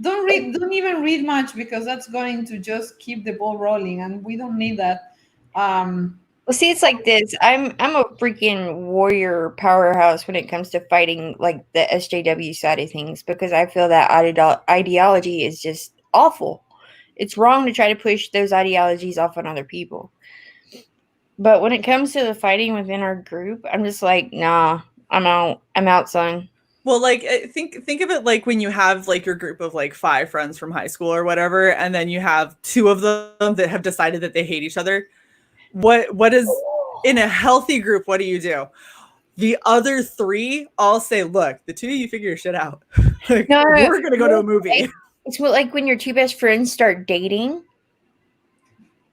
don't even read much, because that's going to just keep the ball rolling, and we don't need that. Well, see, it's like this. I'm a freaking warrior powerhouse when it comes to fighting, like, the SJW side of things, because I feel that ideology is just awful. It's wrong to try to push those ideologies off on other people. But when it comes to the fighting within our group, I'm just like, nah, I'm out, son. Well, like, think of it like when you have, like, your group of, like, 5 friends from high school or whatever, and then you have 2 of them that have decided that they hate each other. What is, in a healthy group, what do? The other 3 all say, look, the 2 of you figure your shit out. Like, no, we're going to go to a movie. It's like when your 2 best friends start dating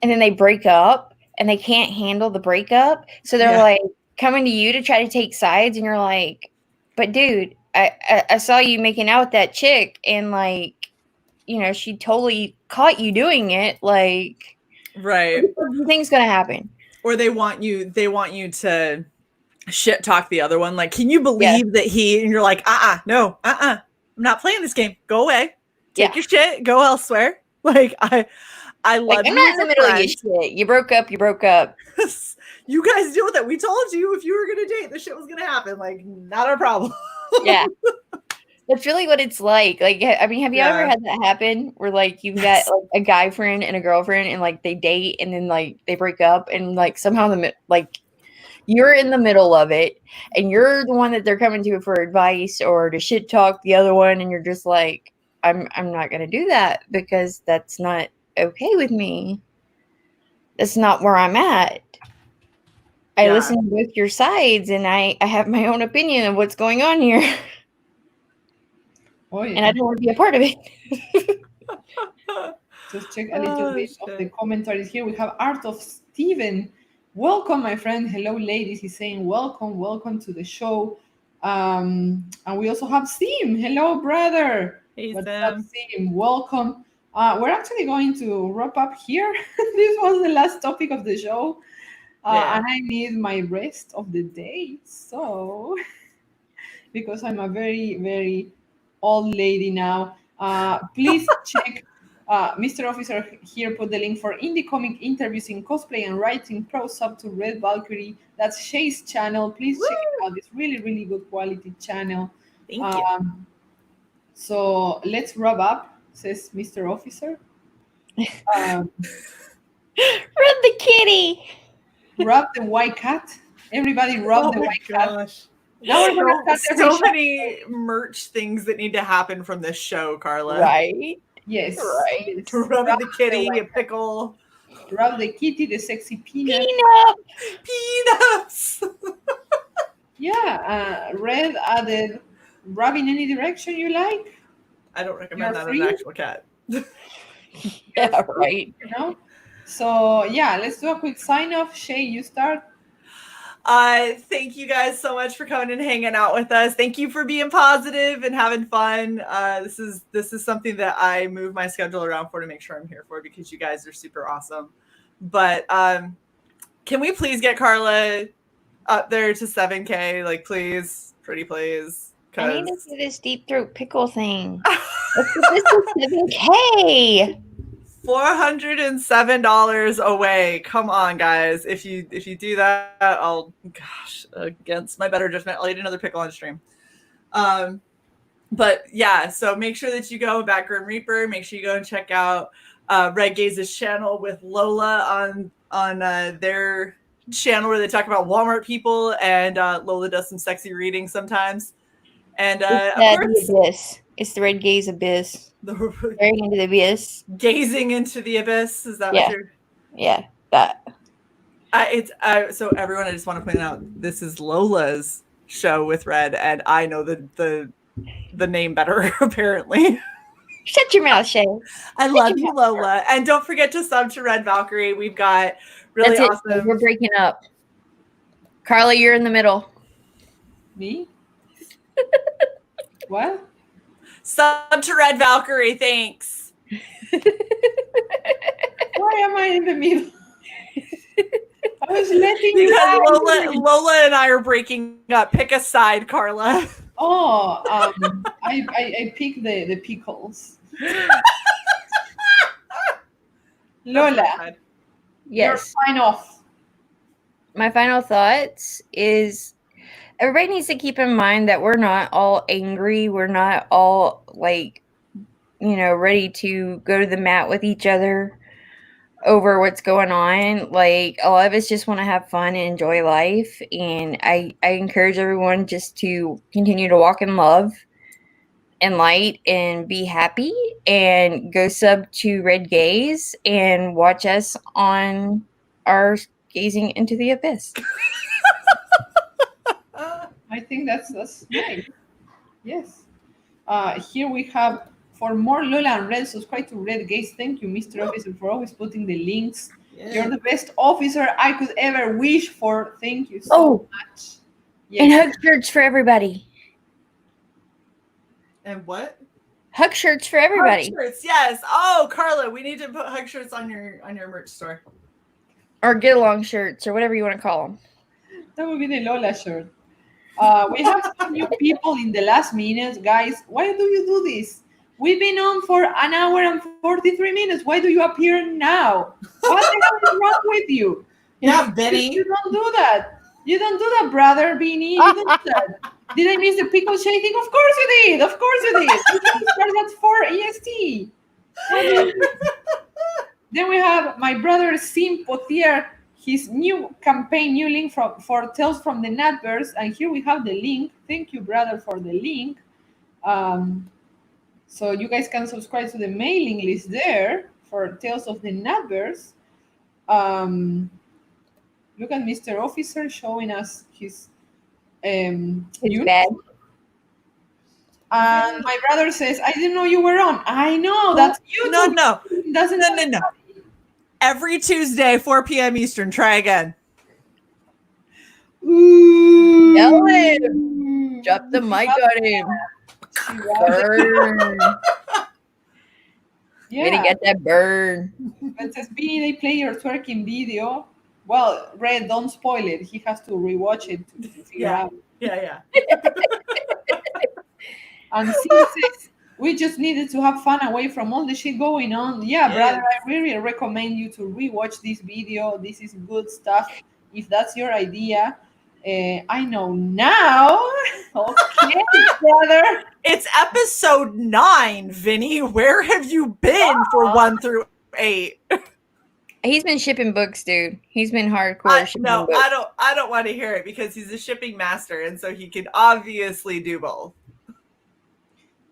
and then they break up and they can't handle the breakup. So they're like coming to you to try to take sides. And you're like, but dude, I saw you making out with that chick, and, like, she totally caught you doing it. Like, right. What do you think's going to happen? Or they want you to shit talk the other one. Like, can you believe that he, and you're like, no, I'm not playing this game. Go away. Take your shit. Go elsewhere. Like, I love you. I'm not in the middle of your shit. You broke up. You guys deal with it. We told you if you were going to date, this shit was going to happen. Like, not our problem. Yeah. That's really what it's like. Like, I mean, have you ever had that happen where, like, you've got, like, a guy friend and a girlfriend, and, like, they date and then, like, they break up, and, like, somehow like, you're in the middle of it and you're the one that they're coming to for advice or to shit talk the other one, and you're just like, I'm not going to do that, because that's not okay with me. That's not where I'm at. I listen to both your sides, and I have my own opinion of what's going on here. Oh, yeah. And I don't want to be a part of it. Just check a little bit of the commentaries here. We have Art of Steven. Welcome, my friend. Hello, ladies. He's saying welcome to the show. And we also have Sim. Hello, brother. Hey, What's up, Sim? Welcome. We're actually going to wrap up here. This was the last topic of the show. Yeah. And I need my rest of the day. So, because I'm a very, very old lady now, please check. Mr. Officer here put the link for indie comic interviews in cosplay and writing prose up to Red Valkyrie. That's Shae's channel. Please check it out. It's really, really good quality channel. Thank you. So let's wrap up, says Mr. Officer. Run the kitty. Rub the white cat. Everybody rub the white cat. Gosh. Now we're gonna cut every So shot. many merch things that need to happen from this show, Carla. Right. Yes. Right. Yes. To rub the kitty, white a pickle, Rub the kitty, the sexy peanut. peanuts. Yeah. Red added rub in any direction you like. I don't recommend You're that on an free? actual cat. Yeah, right. You know. So yeah, let's do a quick sign off. Shae, you start. Thank you guys so much for coming and hanging out with us. Thank you for being positive and having fun. This is something that I move my schedule around for to make sure I'm here for, because you guys are super awesome. But can we please get Carla up there to 7K? Like, please, pretty please. I need to 'Cause see this deep throat pickle thing. Let's get this to 7K. $407 away. Come on, guys. If you do that, I'll, gosh, against my better judgment, I'll eat another pickle on stream. But yeah, so make sure that you go back Grim Reaper. Make sure you go and check out Red Gaze's channel with Lola on their channel where they talk about Walmart people, and Lola does some sexy reading sometimes. And of course, The abyss. It's the Red Gaze abyss. Very into the abyss. gazing into the abyss. Is that Yeah. what you're? Yeah, that. So everyone, I just want to point out, this is Lola's show with Red, and I know the name better apparently. Shut your mouth, Shae. I love you, Lola, and don't forget to sub to Red Valkyrie. We've got really That's it. awesome. We're breaking up. Carla, you're in the middle. Me? What? Sub to Red Valkyrie, thanks. Why am I in the middle? I was letting you Because out. Lola and I are breaking up. Pick a side, Carla. Oh, I picked the pickles. Lola, your Yes. sign off. My final thoughts is everybody needs to keep in mind that we're not all angry. We're not all ready to go to the mat with each other over what's going on. Like, a lot of us just want to have fun and enjoy life. And I encourage everyone just to continue to walk in love and light and be happy, and go sub to Red Gaze and watch us on our Gazing into the Abyss. I think that's nice. Yes. Here we have, for more Lola and Red, subscribe to Red Gaze. Thank you, Mr. Officer, for always putting the links. You're the best officer I could ever wish for. Thank you so much. And Yes. hug shirts for everybody. And what? Hug shirts for everybody. Hug shirts, yes. Oh, Carla, we need to put hug shirts on your merch store. Or get along shirts, or whatever you want to call them. That would be the Lola shirt. We have some new people in the last minutes. Guys, why do you do this? We've been on for an hour and 43 minutes. Why do you appear now? What the hell is wrong with you? Yeah, Benny. You don't do that. You don't do that, brother Beanie. You don't do that. Did I miss the pickle shade thing? Of course you did. Of course you did. It starts at 4 EST. Then we have my brother Sim Potier, his new campaign, new link for Tales from the Nutverse. And here we have the link. Thank you, brother, for the link. So you guys can subscribe to the mailing list there for Tales of the Nutverse. Look at Mr. Officer showing us his YouTube. Bad. And my brother says, I didn't know you were on. I know, that's YouTube. No. Doesn't No. Every Tuesday, 4 p.m. Eastern. Try again. Ooh. Yell him. Drop the mic on him. Burn. Way to Yeah. get that bird. Princess B, they play your twerking video. Well, Red, don't spoil it. He has to rewatch it to figure Yeah. out. Yeah. And C says, we just needed to have fun away from all the shit going on. Yeah, brother, I really recommend you to rewatch this video. This is good stuff. If that's your idea, I know now. Okay, brother. It's episode 9, Vinny. Where have you been for 1 through 8? He's been shipping books, dude. He's been hardcore shipping No, books. I don't want to hear it because he's a shipping master, and so he can obviously do both.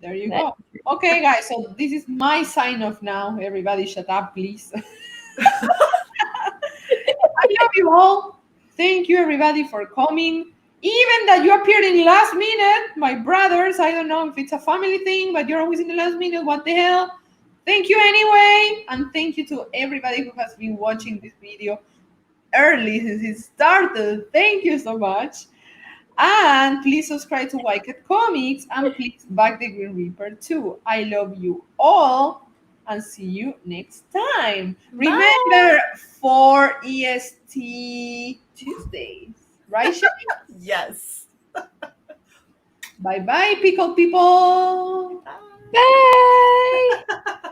There you go. Okay, guys. So this is my sign off now. Everybody, shut up, please. I love you all. Thank you, everybody, for coming. Even that you appeared in the last minute, my brothers. I don't know if it's a family thing, but you're always in the last minute. What the hell? Thank you anyway, and thank you to everybody who has been watching this video early since it started. Thank you so much. And please subscribe to Wycat Comics, and please back the Green Reaper too. I love you all, and see you next time. Remember, 4 EST Tuesdays, right, Shae? Yes. Bye-bye, pickle people. Bye.